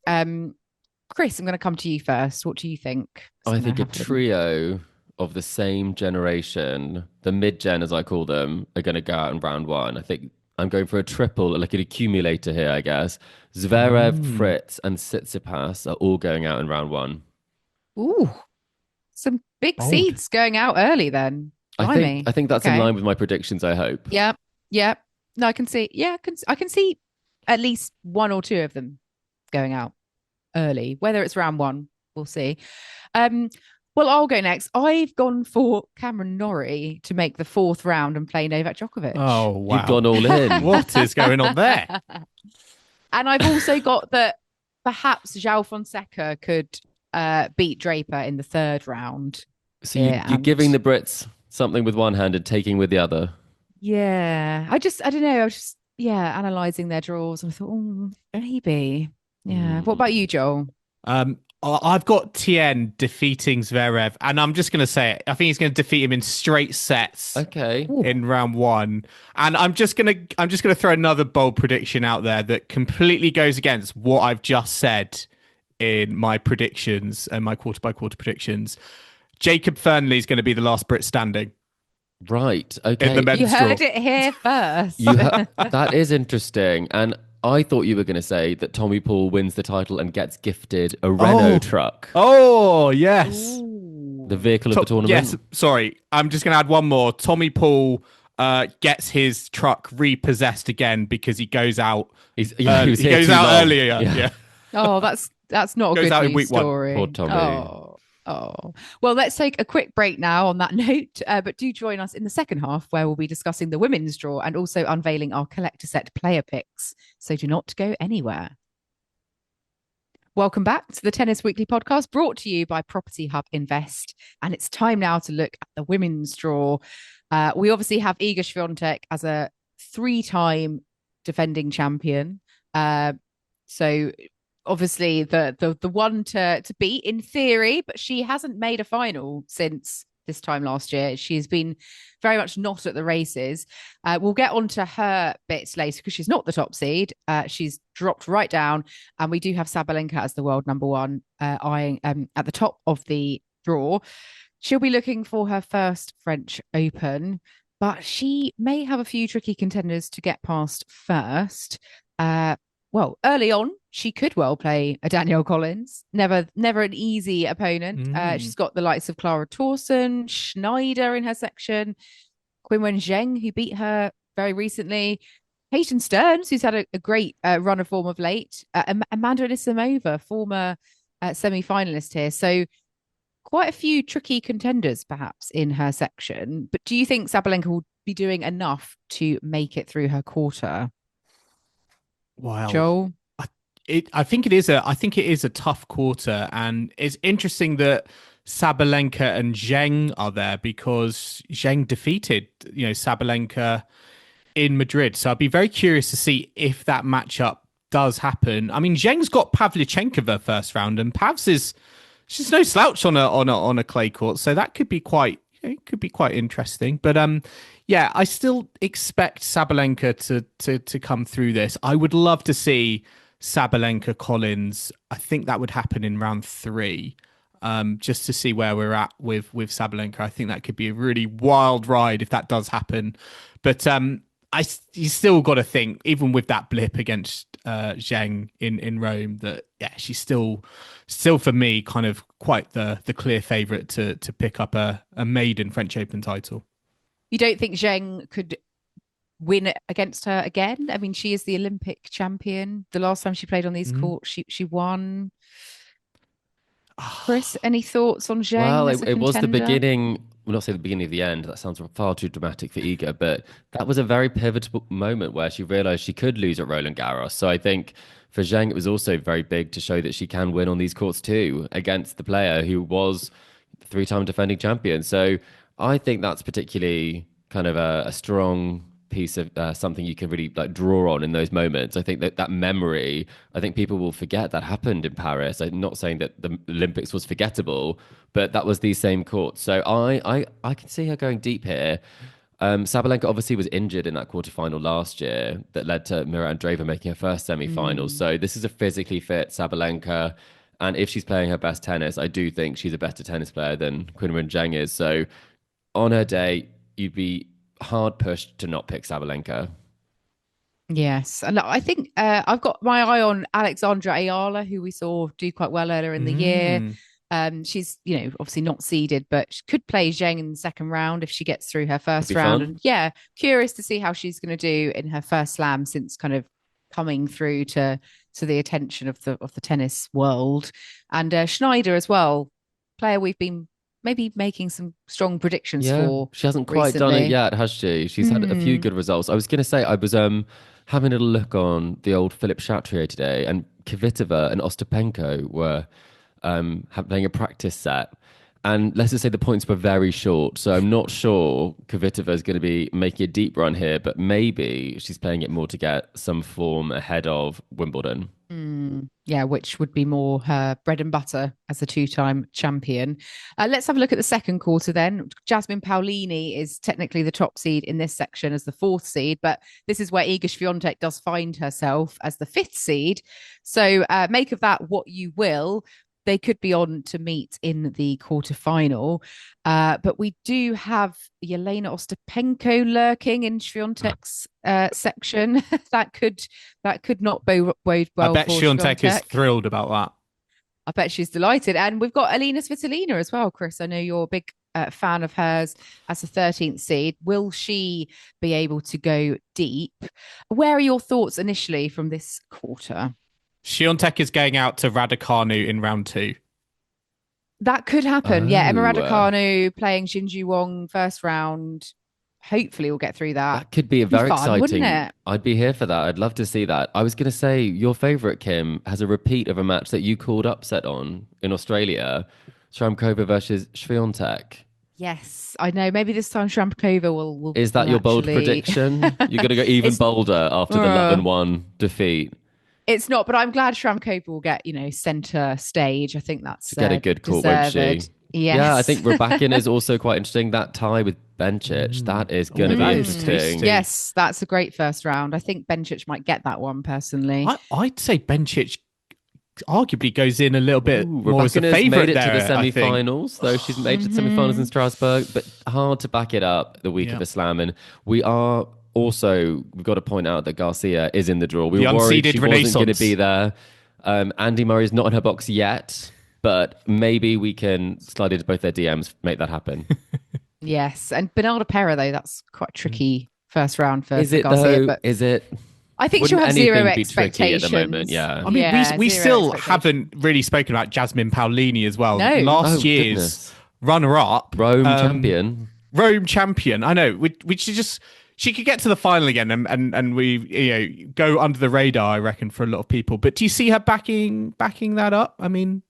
Chris, I'm going to come to you first. What do you think? I think a trio of the same generation, the mid-gen as I call them, are going to go out in round one. I think I'm going for a triple, like an accumulator here, I guess. Zverev, Fritz, and Tsitsipas are all going out in round one. Ooh, some big seeds going out early then. I think that's in line with my predictions, I hope. Yeah. No, I can see. Yeah, I can see at least one or two of them going out early. Whether it's round one, we'll see. Well, I'll go next. I've gone for Cameron Norrie to make the fourth round and play Novak Djokovic. Oh, wow. You've gone all in. What is going on there? And I've also got that perhaps João Fonseca could beat Draper in the third round. So you're giving the Brits something with one hand and taking with the other. Yeah. I don't know. I was just, analysing their draws and I thought, maybe. Yeah. What about you, Joel? I've got Tien defeating Zverev, and I'm just going to say it. I think he's going to defeat him in straight sets. Okay. In round one, and I'm just going to throw another bold prediction out there that completely goes against what I've just said in my predictions and my quarter by quarter predictions. Jacob Fernley is going to be the last Brit standing. Right. Okay. In the men's you heard draw. it here first. That is interesting, and I thought you were going to say that Tommy Paul wins the title and gets gifted a Renault truck. Oh, yes. Ooh. The vehicle of the tournament. Yes, sorry. I'm just going to add one more. Tommy Paul gets his truck repossessed again because he goes out. He goes out earlier. Yeah. Oh, that's not a Goes good out in news week story. Poor Tommy. Oh, well, let's take a quick break now on that note, but do join us in the second half where we'll be discussing the women's draw and also unveiling our collector set player picks. So do not go anywhere. Welcome back to the Tennis Weekly podcast brought to you by Property Hub Invest. And it's time now to look at the women's draw. We obviously have Iga Swiatek as a 3-time defending champion. So obviously the one to beat in theory, but she hasn't made a final since this time last year. She's been very much not at the races. We'll get onto her bits later because she's not the top seed. She's dropped right down, and we do have Sabalenka as the world number one eyeing at the top of the draw. She'll be looking for her first French Open, but she may have a few tricky contenders to get past first. Well, early on, she could well play a Danielle Collins. Never an easy opponent. She's got the likes of Clara Tauson, Schneider in her section, Qinwen Zheng, who beat her very recently, Peyton Stearns, who's had a great run of form of late, Amanda Anisimova, former semi-finalist here. So quite a few tricky contenders, perhaps, in her section. But do you think Sabalenka will be doing enough to make it through her quarter? Wow, Joel? I think it is a tough quarter, and it's interesting that Sabalenka and Zheng are there because Zheng defeated Sabalenka in Madrid. So I'd be very curious to see if that matchup does happen. I mean, Zheng's got Pavlyuchenkova first round, and she's no slouch on a clay court, so that could be quite interesting. But yeah, I still expect Sabalenka to come through this. I would love to see Sabalenka Collins. I think that would happen in round 3. Just to see where we're at with Sabalenka. I think that could be a really wild ride if that does happen. But you still got to think, even with that blip against Zheng in Rome, that she's still for me kind of quite the clear favourite to pick up a maiden French Open title. You don't think Zheng could win against her again? I mean, she is the Olympic champion. The last time she played on these courts, she won. Chris, any thoughts on Zheng? Well, as a it was the contender? beginning. Well, not say the beginning of the end. That sounds far too dramatic for Iga, but that was a very pivotal moment where she realized she could lose at Roland Garros. So I think for Zheng, it was also very big to show that she can win on these courts too against the player who was the 3-time defending champion. So I think that's particularly kind of a strong piece of something you can really like draw on in those moments. I think that memory, I think people will forget that happened in Paris. I'm not saying that the Olympics was forgettable, but that was these same courts. So I can see her going deep here. Sabalenka obviously was injured in that quarterfinal last year that led to Jack Draper making her first semi-final. So this is a physically fit Sabalenka. And if she's playing her best tennis, I do think she's a better tennis player than Qinwen Zheng is. So on her day, you'd be hard pushed to not pick Sabalenka. Yes, and I think I've got my eye on Alexandra Ayala, who we saw do quite well earlier in the year. She's, obviously not seeded, but she could play Zheng in the second round if she gets through her first round. Fun. And yeah, curious to see how she's going to do in her first slam since kind of coming through to the attention of the tennis world. And Schneider as well, player we've been maybe making some strong predictions for. She hasn't quite done it yet, has she? She's had a few good results. I was going to say, I was having a little look on the old Philippe Chatrier today, and Kvitova and Ostapenko were playing a practice set. And let's just say the points were very short. So I'm not sure Kvitova is going to be making a deep run here, but maybe she's playing it more to get some form ahead of Wimbledon. Yeah, which would be more her bread and butter as a 2-time champion. Let's have a look at the second quarter then. Jasmine Paolini is technically the top seed in this section as the 4th seed, but this is where Iga Swiatek does find herself as the 5th seed. So make of that what you will. They could be on to meet in the quarterfinal. But we do have Jelena Ostapenko lurking in Swiatek's section. that could not bode well. I bet for Swiatek is thrilled about that. I bet she's delighted. And we've got Alina Svitolina as well, Chris. I know you're a big fan of hers as a 13th seed. Will she be able to go deep? Where are your thoughts initially from this quarter? Swiatek is going out to Raducanu in round 2. That could happen. Yeah, Emma Raducanu playing Xinju Wang first round. Hopefully we'll get through that. That could be very fun, exciting. Wouldn't it? I'd be here for that. I'd love to see that. I was going to say, your favourite, Kim, has a repeat of a match that you called upset on in Australia. Sharapova versus Swiatek. Yes, I know. Maybe this time Sharapova will Is that your bold prediction? You're going to go even bolder after the 11-1 defeat. It's not, but I'm glad Sharapova will get, centre stage. I think that's to get a good court, won't she? Yes. Yeah, I think Rybakina is also quite interesting. That tie with Bencic, that is going to be interesting. Yes, that's a great first round. I think Bencic might get that one personally. I'd say Bencic arguably goes in a little bit more as a favourite made it there, to the semi-finals, though she's made it to the semi-finals in Strasbourg, but hard to back it up the week of the slam. And we've got to point out that Garcia is in the draw. We were worried she wasn't going to be there. Andy Murray's not in her box yet, but maybe we can slide into both their DMs, make that happen. Yes, and Bernarda Pera, though, that's quite a tricky first round for Garcia. Though? Is it? I think she'll have zero expectations at the moment. Yeah, I mean, we still haven't really spoken about Jasmine Paolini as well. No. Last year's runner-up, Rome champion. I know. She could get to the final again, and we go under the radar, I reckon, for a lot of people. But do you see her backing that up? I mean,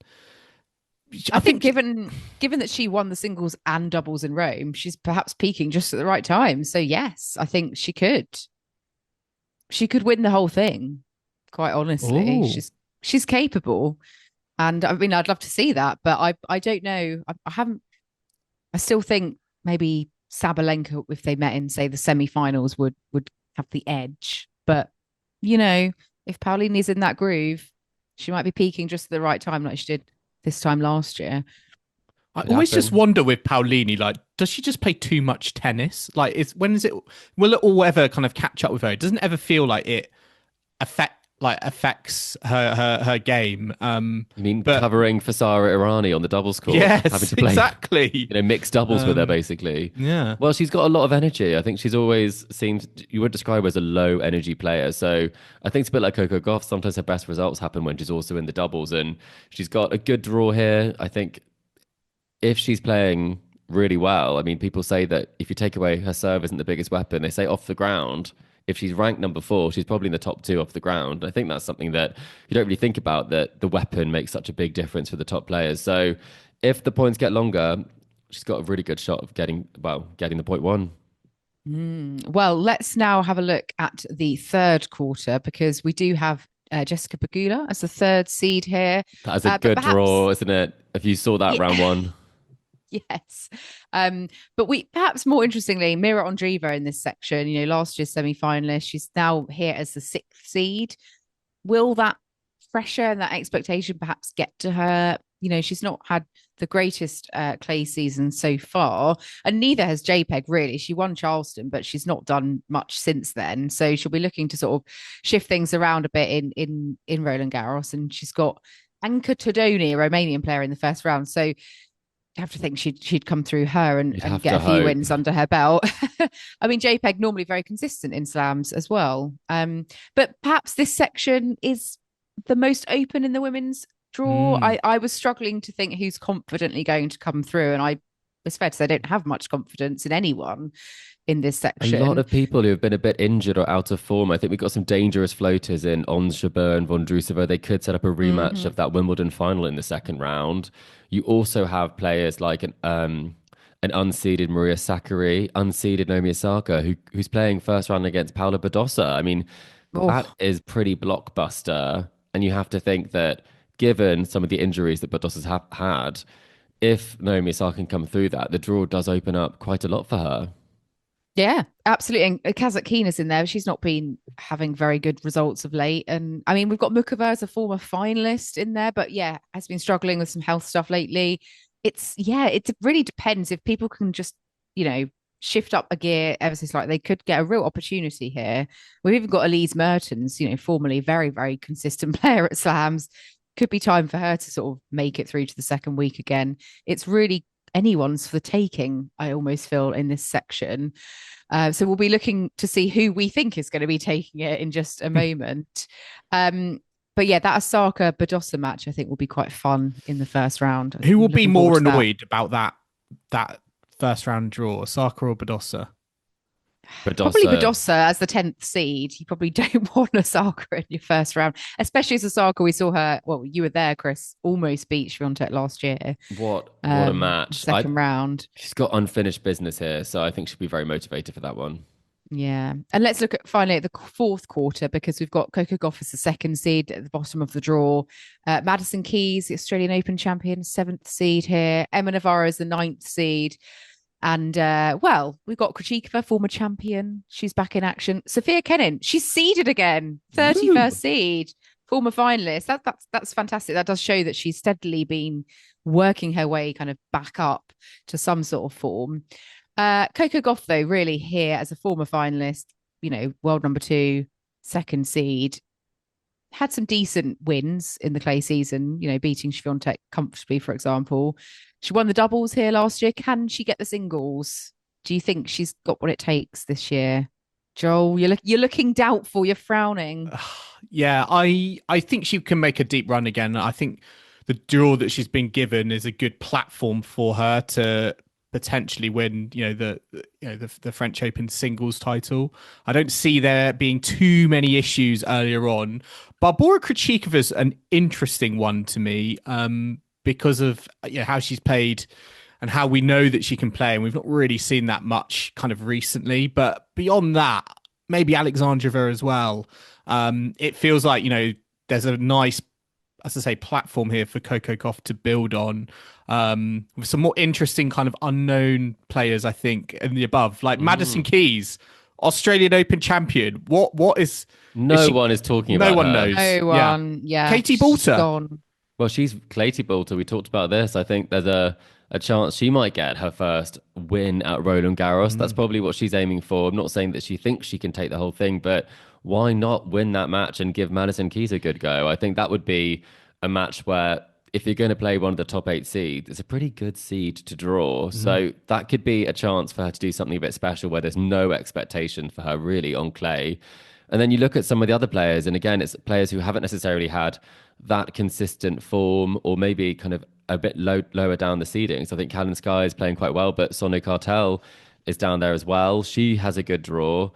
I think given that she won the singles and doubles in Rome, she's perhaps peaking just at the right time. So yes, I think she could win the whole thing. quite honestly. Ooh. She's capable. And I mean, I'd love to see that, but I don't know. I still think maybe Sabalenka, if they met in, say, the semi-finals, would have the edge. But, if Paolini's in that groove, she might be peaking just at the right time like she did this time last year. I always just wonder with Paolini, like, does she just play too much tennis? Like, will it all ever kind of catch up with her? It doesn't ever feel like it affects her game. Covering for Sara Irani on the doubles court? Yes, having to play, exactly. Mixed doubles with her, basically. Yeah. Well, she's got a lot of energy. I think she's always seemed, you would describe her as a low energy player. So I think it's a bit like Coco Gauff. Sometimes her best results happen when she's also in the doubles, and she's got a good draw here. I think if she's playing really well, I mean, people say that if you take away her serve isn't the biggest weapon, they say off the ground, if she's ranked number 4, she's probably in the top 2 off the ground. I think that's something that you don't really think about, that the weapon makes such a big difference for the top players. So if the points get longer, she's got a really good shot of getting the point won. Well, let's now have a look at the third quarter, because we do have Jessica Pegula as the third seed here. That is a good draw, isn't it? If you saw that round one. Yes. But we perhaps more interestingly, Mira Andreeva in this section, last year's semi-finalist, she's now here as the 6th seed. Will that pressure and that expectation perhaps get to her? She's not had the greatest clay season so far, and neither has JPEG really. She won Charleston, but she's not done much since then. So she'll be looking to sort of shift things around a bit in Roland Garros, and she's got Anka Todoni, a Romanian player, in the first round. So you have to think she'd come through her and get a few wins under her belt. I mean, JPEG normally very consistent in slams as well. But perhaps this section is the most open in the women's draw. I was struggling to think who's confidently going to come through, and it's fair to say I don't have much confidence in anyone in this section. A lot of people who have been a bit injured or out of form. I think we've got some dangerous floaters in Ons Jabeur and Vondrousova. They could set up a rematch of that Wimbledon final in the second round. You also have players like an unseeded Maria Sakkari, unseeded Naomi Osaka, who's playing first round against Paula Badosa. I mean, that is pretty blockbuster. And you have to think that given some of the injuries that Badosa's had, if Naomi Osaka can come through that, the draw does open up quite a lot for her. Yeah, absolutely. And Kazatkina's in there. She's not been having very good results of late. And I mean, we've got Mukova as a former finalist in there, but has been struggling with some health stuff lately. It really depends. If people can just, shift up a gear ever so slightly, they could get a real opportunity here. We've even got Elise Mertens, formerly very, very consistent player at slams. Could be time for her to sort of make it through to the second week again. It's really anyone's for the taking, I almost feel, in this section. So we'll be looking to see who we think is going to be taking it in just a moment. But that Osaka Badosa match, I think, will be quite fun in the first round. Who will be more annoyed about that first round draw, Osaka or Badosa? Probably Badosa as the 10th seed. You probably don't want Osaka in your first round, especially as Osaka. We saw her. Well, you were there, Chris. Almost beat Swiatek last year. What a match! Second round. She's got unfinished business here, so I think she'll be very motivated for that one. Yeah, and let's look at finally at the fourth quarter, because we've got Coco Gauff as the 2nd seed at the bottom of the draw. Madison Keys, the Australian Open champion, 7th seed here. Emma Navarro is the 9th seed. And, we've got Krejcikova, former champion. She's back in action. Sophia Kenin, she's seeded again. 31st seed, former finalist. That's fantastic. That does show that she's steadily been working her way kind of back up to some sort of form. Coco Gauff, though, really here as a former finalist, world number 2, 2nd seed. Had some decent wins in the clay season, beating Swiatek comfortably, for example. She won the doubles here last year. Can she get the singles? Do you think she's got what it takes this year? Joel, you're looking doubtful. You're frowning. Yeah, I think she can make a deep run again. I think the draw that she's been given is a good platform for her to potentially win, the French Open singles title. I don't see there being too many issues earlier on. Barbora Krejcikova is an interesting one to me, because of how she's played and how we know that she can play, and we've not really seen that much kind of recently. But beyond that, maybe Alexandrova as well. It feels like, there's a nice, as I say, platform here for Coco Gauff to build on, with some more interesting kind of unknown players, I think, in the above, like Madison Keys, Australian Open champion. What is... No one is talking about No one her. knows. No one, yeah. Katie she's Boulter. gone. Well, she's Katie Boulter. We talked about this. I think there's a chance she might get her first win at Roland Garros. That's probably what she's aiming for. I'm not saying that she thinks she can take the whole thing, but why not win that match and give Madison Keys a good go? I think that would be a match where if you're going to play one of the top 8 seeds, it's a pretty good seed to draw. So that could be a chance for her to do something a bit special where there's no expectation for her really on clay. And then you look at some of the other players, and again, it's players who haven't necessarily had that consistent form, or maybe kind of a bit lower down the seedings. I think Callum Sky is playing quite well, but Sonia Cartel is down there as well. She has a good draw,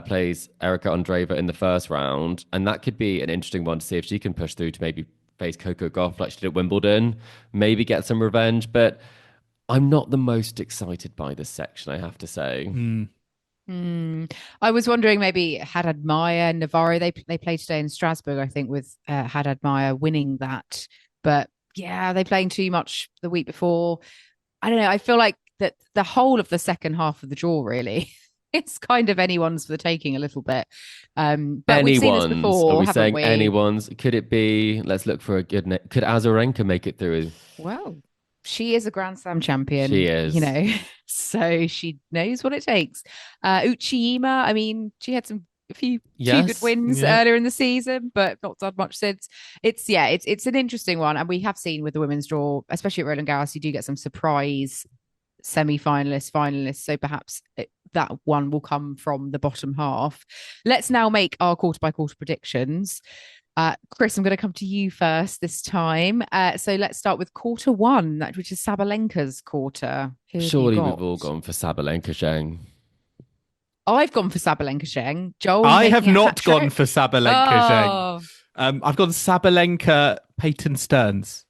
plays Erika Andreeva in the first round, and that could be an interesting one to see if she can push through to maybe face Coco Gauff like she did at Wimbledon, maybe get some revenge. But I'm not the most excited by this section, I have to say. I was wondering maybe Haddad Maia, Navarro. They played today in Strasbourg, I think, with Haddad Maia winning that. But yeah, they playing too much the week before. I don't know. I feel like that the whole of the second half of the draw, really, it's kind of anyone's for the taking a little bit. But we've seen this before, Are we haven't saying we? anyone's? Could it be? Let's look for a good. Could Azarenka make it through? Well, she is a Grand Slam champion. She is. So she knows what it takes. Uchiyima, I mean, she had a few good wins earlier in the season, but not done much since. It's an interesting one. And we have seen with the women's draw, especially at Roland Garros, you do get some surprise semi-finalists, finalists. So perhaps that one will come from the bottom half. Let's now make our quarter-by-quarter predictions. Chris, I'm going to come to you first this time. So let's start with quarter one, which is Sabalenka's quarter. Surely we've all gone for Sabalenka Zheng. I've gone for Sabalenka Zheng. Joel, I have not gone for Sabalenka Zheng. I've gone Sabalenka Peyton Stearns.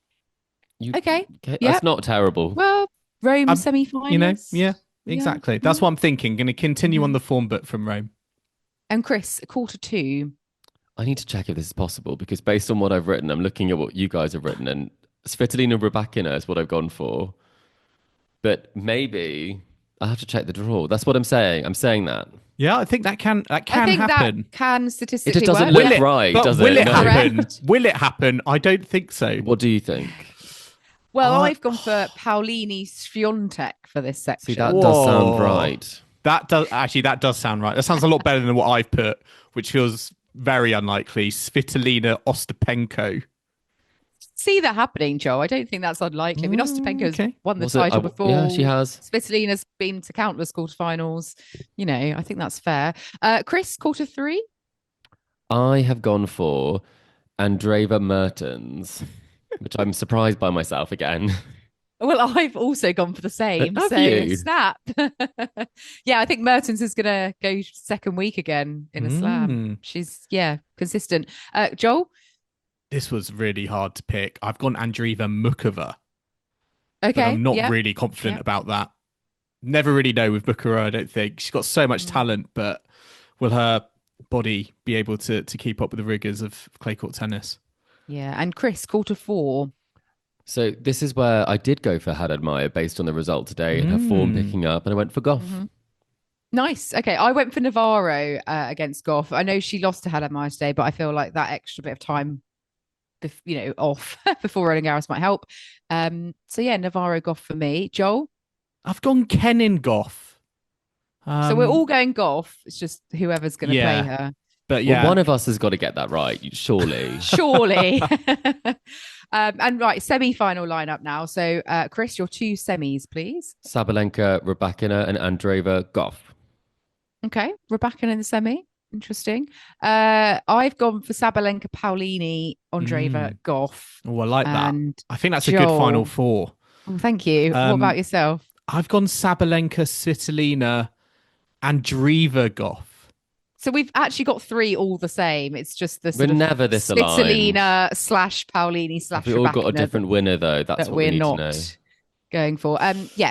Okay. That's not terrible. Well, Rome semi-finals. Yeah, exactly. That's what I'm thinking. Going to continue on the form book from Rome. And Chris, quarter two. I need to check if this is possible, because based on what I've written, I'm looking at what you guys have written, and Svitolina Rybakina is what I've gone for. But maybe I have to check the draw. That's what I'm saying. I'm saying that. Yeah, I think that can happen. That can statistically it just doesn't work. look right, does it? Will it No. happen? Will it happen? I don't think so. What do you think? Well, I've gone for Paolini Swiatek for this section. See, that does sound right. That does sound right. That sounds a lot better than what I've put, which feels very unlikely. Svitolina Ostapenko. See that happening, Joe. I don't think that's unlikely. I mean, Ostapenko's won the title before. Yeah, she has. Svitolina's been to countless quarterfinals. I think that's fair. Chris, quarter three? I have gone for Andreeva Mertens, which I'm surprised by myself again. Well, I've also gone for the same. Have so you? snap. Yeah, I think Mertens is going to go second week again in a slam. She's, consistent. Joel? This was really hard to pick. I've gone Andreeva Mukova. Okay. But I'm not really confident about that. Never really know with Mukova, I don't think. She's got so much talent, but will her body be able to keep up with the rigours of clay court tennis? Yeah. And Chris, quarter four. So this is where I did go for Haddad Maia based on the result today and her form picking up, and I went for Gauff. Nice. Okay, I went for Navarro against Gauff. I know she lost to Haddad Maia today, but I feel like that extra bit of time, off before Roland Garros might help. Navarro Gauff for me. Joel? I've gone Kenin Gauff. So we're all going Gauff. It's just whoever's going to play her. But Well, one of us has got to get that right, surely. Surely. And right, semi-final lineup now. So, Chris, your two semis, please. Sabalenka, Rybakina, and Andreeva Gauff. Okay, Rybakina in the semi. Interesting. I've gone for Sabalenka, Paolini, Andreeva, Gauff. Oh, I like that. And I think that's a good final four. Oh, thank you. What about yourself? I've gone Sabalenka, Svitolina, Andreeva Gauff. So we've actually got three all the same. It's just the We're never this aligned. Svitolina / Paolini / We all got a different winner, though. That's what we need to know. Going for.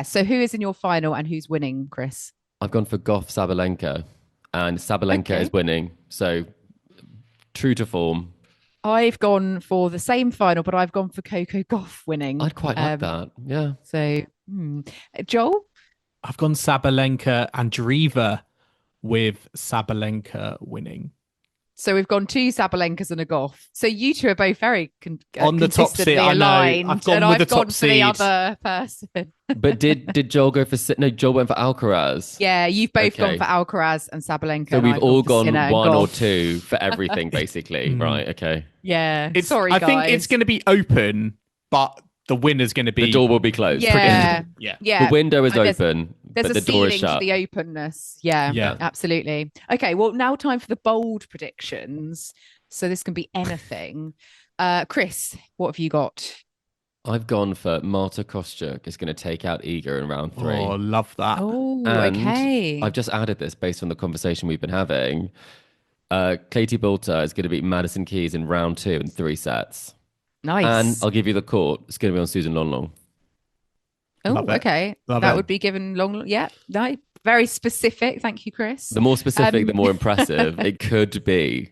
So who is in your final and who's winning, Chris? I've gone for Gauff Sabalenka. and Sabalenka Okay. is winning. So true to form. I've gone for the same final, but I've gone for Coco Gauff winning. I'd quite like that. Yeah. So, Joel? I've gone Sabalenka and Dreva with Sabalenka winning. So we've gone 2 Sabalenkas and a Gauff. So you two are both very on the top seed. I know. aligned, I've gone and with I've the gone top for the seed. other person. But did Joel go for no? Joel went for Alcaraz. Yeah, you've both Okay. gone for Alcaraz and Sabalenka. So and we've I've all for gone Sinner and one or Gauff. two for everything, basically. Right? Okay. Yeah. It's, Sorry, I guys. think it's going to be open, but the winner's going to be The door will be closed. Yeah. Yeah. Yeah. The window is And there's- open, There's but a the door is ceiling to shut. the openness. Yeah, Yeah. absolutely. Okay, well, now time for the bold predictions. So this can be anything. Chris, what have you got? I've gone for Marta Kostyuk is going to take out Iga in round 3. Oh, love that. Oh, And okay. I've just added this based on the conversation we've been having. Katie Boulter is going to beat Madison Keys in round 2 in 3 sets. Nice. And I'll give you the court. It's going to be on Susan Longlong. Oh, Love it. okay. Love That it. would be given long. Yeah, no, very specific. Thank you, Chris. The more specific, Um, the more impressive it could be.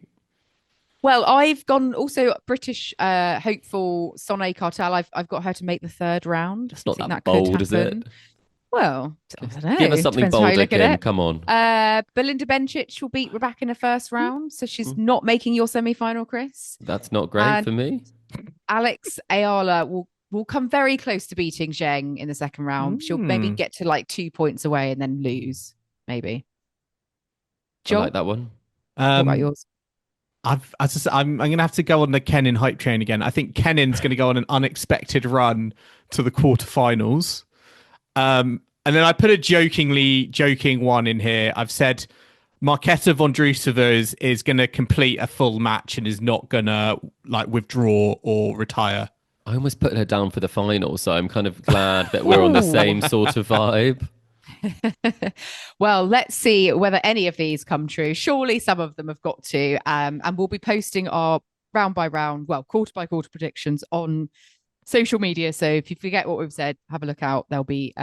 Well, I've gone also British hopeful Sonne Cartel. I've got her to make the 3rd round. It's not I think that could bold, is it? happen. Well, I don't know. Give us something Depends how you bolder, look at Kim. it. Come on. Belinda Bencic will beat Rybakina in the first round, so she's not making your semi-final, Chris. That's not great And- for me. Alex Ayala will come very close to beating Zheng in the second round. She'll maybe get to like 2 points away and then lose, maybe. I Joel, like that one. what about yours? I'm going to have to go on the Kenin hype train again. I think Kenin's going to go on an unexpected run to the quarterfinals. And then I put a joking one in here. I've said Marketa Vondrousova is going to complete a full match and is not going to like withdraw or retire. I almost put her down for the final, so I'm kind of glad that we're on the same sort of vibe. Well, let's see whether any of these come true. Surely some of them have got to. And we'll be posting our round by round, well, quarter by quarter predictions on social media. So if you forget what we've said, have a look out. They'll be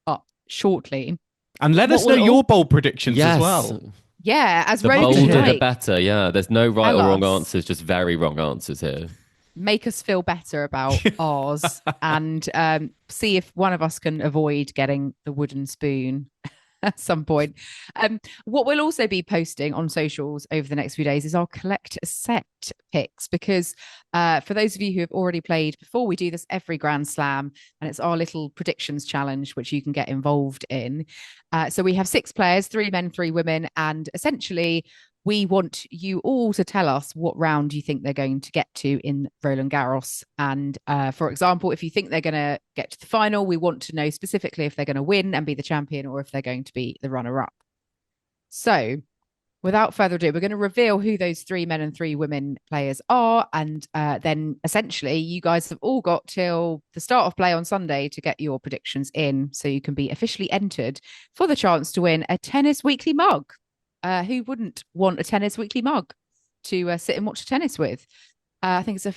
up shortly. And let us know your bold predictions as well. Yeah, as The Rogan bolder, the like, better. Yeah, there's no right Tell or wrong us. answers, just very wrong answers here. make us feel better about ours and see if one of us can avoid getting the wooden spoon at some point. What we'll also be posting on socials over the next few days is our collect a set picks, because for those of you who have already played before, we do this every Grand Slam, and it's our little predictions challenge, which you can get involved in. So we have 6 players, 3 men, 3 women, and essentially we want you all to tell us what round you think they're going to get to in Roland Garros. And for example, if you think they're going to get to the final, we want to know specifically if they're going to win and be the champion or if they're going to be the runner-up. So without further ado, we're going to reveal who those 3 men and 3 women players are. And then essentially you guys have all got till the start of play on Sunday to get your predictions in, so you can be officially entered for the chance to win a Tennis Weekly mug. Who wouldn't want a Tennis Weekly mug to sit and watch tennis with? I think it's a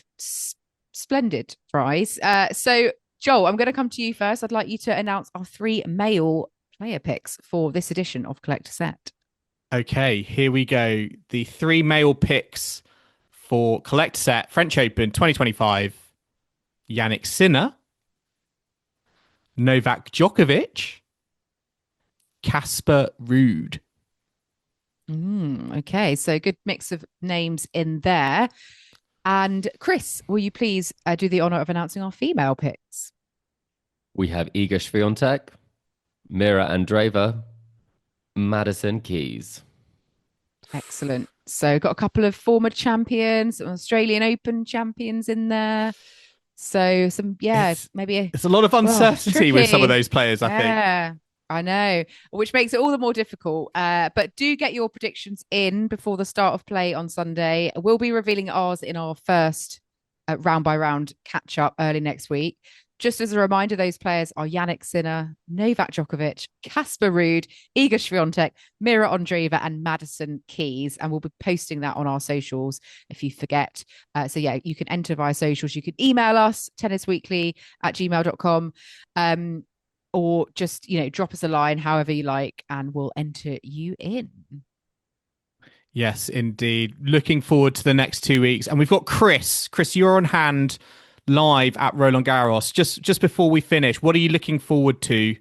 splendid prize. So, Joel, I'm going to come to you first. I'd like you to announce our 3 male player picks for this edition of Collector Set. Okay, here we go. The 3 male picks for Collector Set French Open 2025. Yannick Sinner, Novak Djokovic, Casper Ruud. Okay, so good mix of names in there. And Chris, will you please do the honor of announcing our female picks? We have Iga Swiatek, Mira Andreeva, Madison Keys. Excellent. So got a couple of former champions, some Australian Open champions in there. So some, maybe it's a lot of uncertainty with some of those players, I think. Yeah, I know, which makes it all the more difficult. But do get your predictions in before the start of play on Sunday. We'll be revealing ours in our first round by round catch up early next week. Just as a reminder, those players are Yannick Sinner, Novak Djokovic, Casper Ruud, Iga Swiatek, Mira Andreeva, and Madison Keys. And we'll be posting that on our socials if you forget. So yeah, you can enter via socials. You can email us, tennisweekly@gmail.com. Or just, drop us a line however you like, and we'll enter you in. Yes, indeed. Looking forward to the next 2 weeks. And we've got Chris. Chris, you're on hand live at Roland Garros. Just before we finish, what are you looking forward to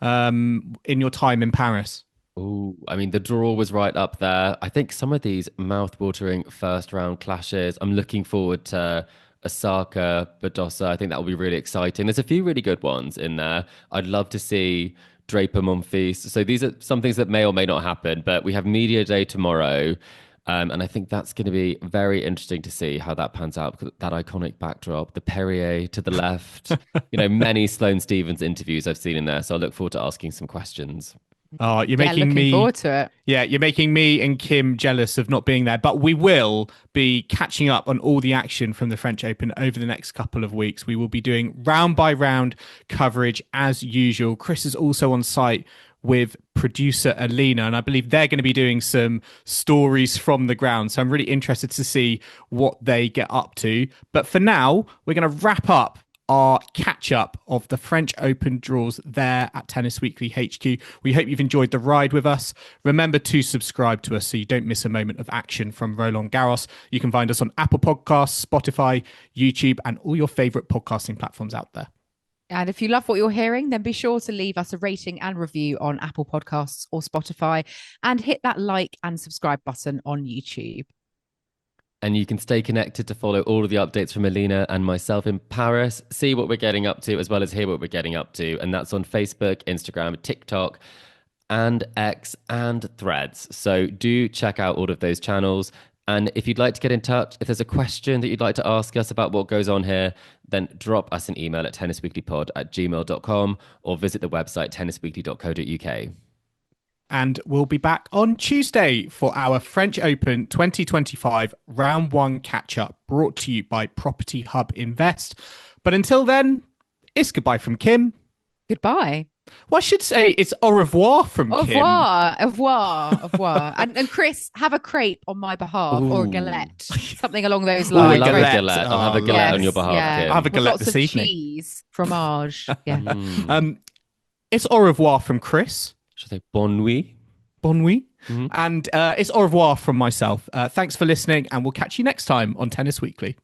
in your time in Paris? Oh, I mean, the draw was right up there. I think some of these mouth-watering first-round clashes, I'm looking forward to Osaka, Badosa. I think that will be really exciting. There's a few really good ones in there. I'd love to see Draper Monfils. So these are some things that may or may not happen, but we have Media Day tomorrow. And I think that's going to be very interesting to see how that pans out. That iconic backdrop, the Perrier to the left, many Sloane Stephens interviews I've seen in there. So I look forward to asking some questions. Oh, you're making looking me forward to it. Yeah, you're making me and Kim jealous of not being there. But we will be catching up on all the action from the French Open over the next couple of weeks. We will be doing round by round coverage as usual. Chris is also on site with producer Alina, and I believe they're going to be doing some stories from the ground. So I'm really interested to see what they get up to. But for now, we're going to wrap up our catch up of the French Open draws there at Tennis Weekly HQ. We hope you've enjoyed the ride with us. Remember to subscribe to us so you don't miss a moment of action from Roland Garros. You can find us on Apple Podcasts, Spotify, YouTube, and all your favorite podcasting platforms out there. And if you love what you're hearing, then be sure to leave us a rating and review on Apple Podcasts or Spotify, and hit that like and subscribe button on YouTube. And you can stay connected to follow all of the updates from Alina and myself in Paris, see what we're getting up to, as well as hear what we're getting up to. And that's on Facebook, Instagram, TikTok, and X, and Threads. So do check out all of those channels. And if you'd like to get in touch, if there's a question that you'd like to ask us about what goes on here, then drop us an email at tennisweeklypod@gmail.com or visit the website tennisweekly.co.uk. And we'll be back on Tuesday for our French Open 2025 Round 1 catch-up, brought to you by Property Hub Invest. But until then, it's goodbye from Kim. Goodbye. Well, I should say it's au revoir from Kim. Au revoir. And Chris, have a crepe on my behalf. Ooh. Or a galette. Something along those lines. I love a galette. I'll have a galette on your behalf, yeah. Kim. I'll have a galette lots this of evening. Cheese, fromage. Yeah. It's au revoir from Chris. Should I say bon nuit? Bon nuit. Mm-hmm. And it's au revoir from myself. Thanks for listening, and we'll catch you next time on Tennis Weekly.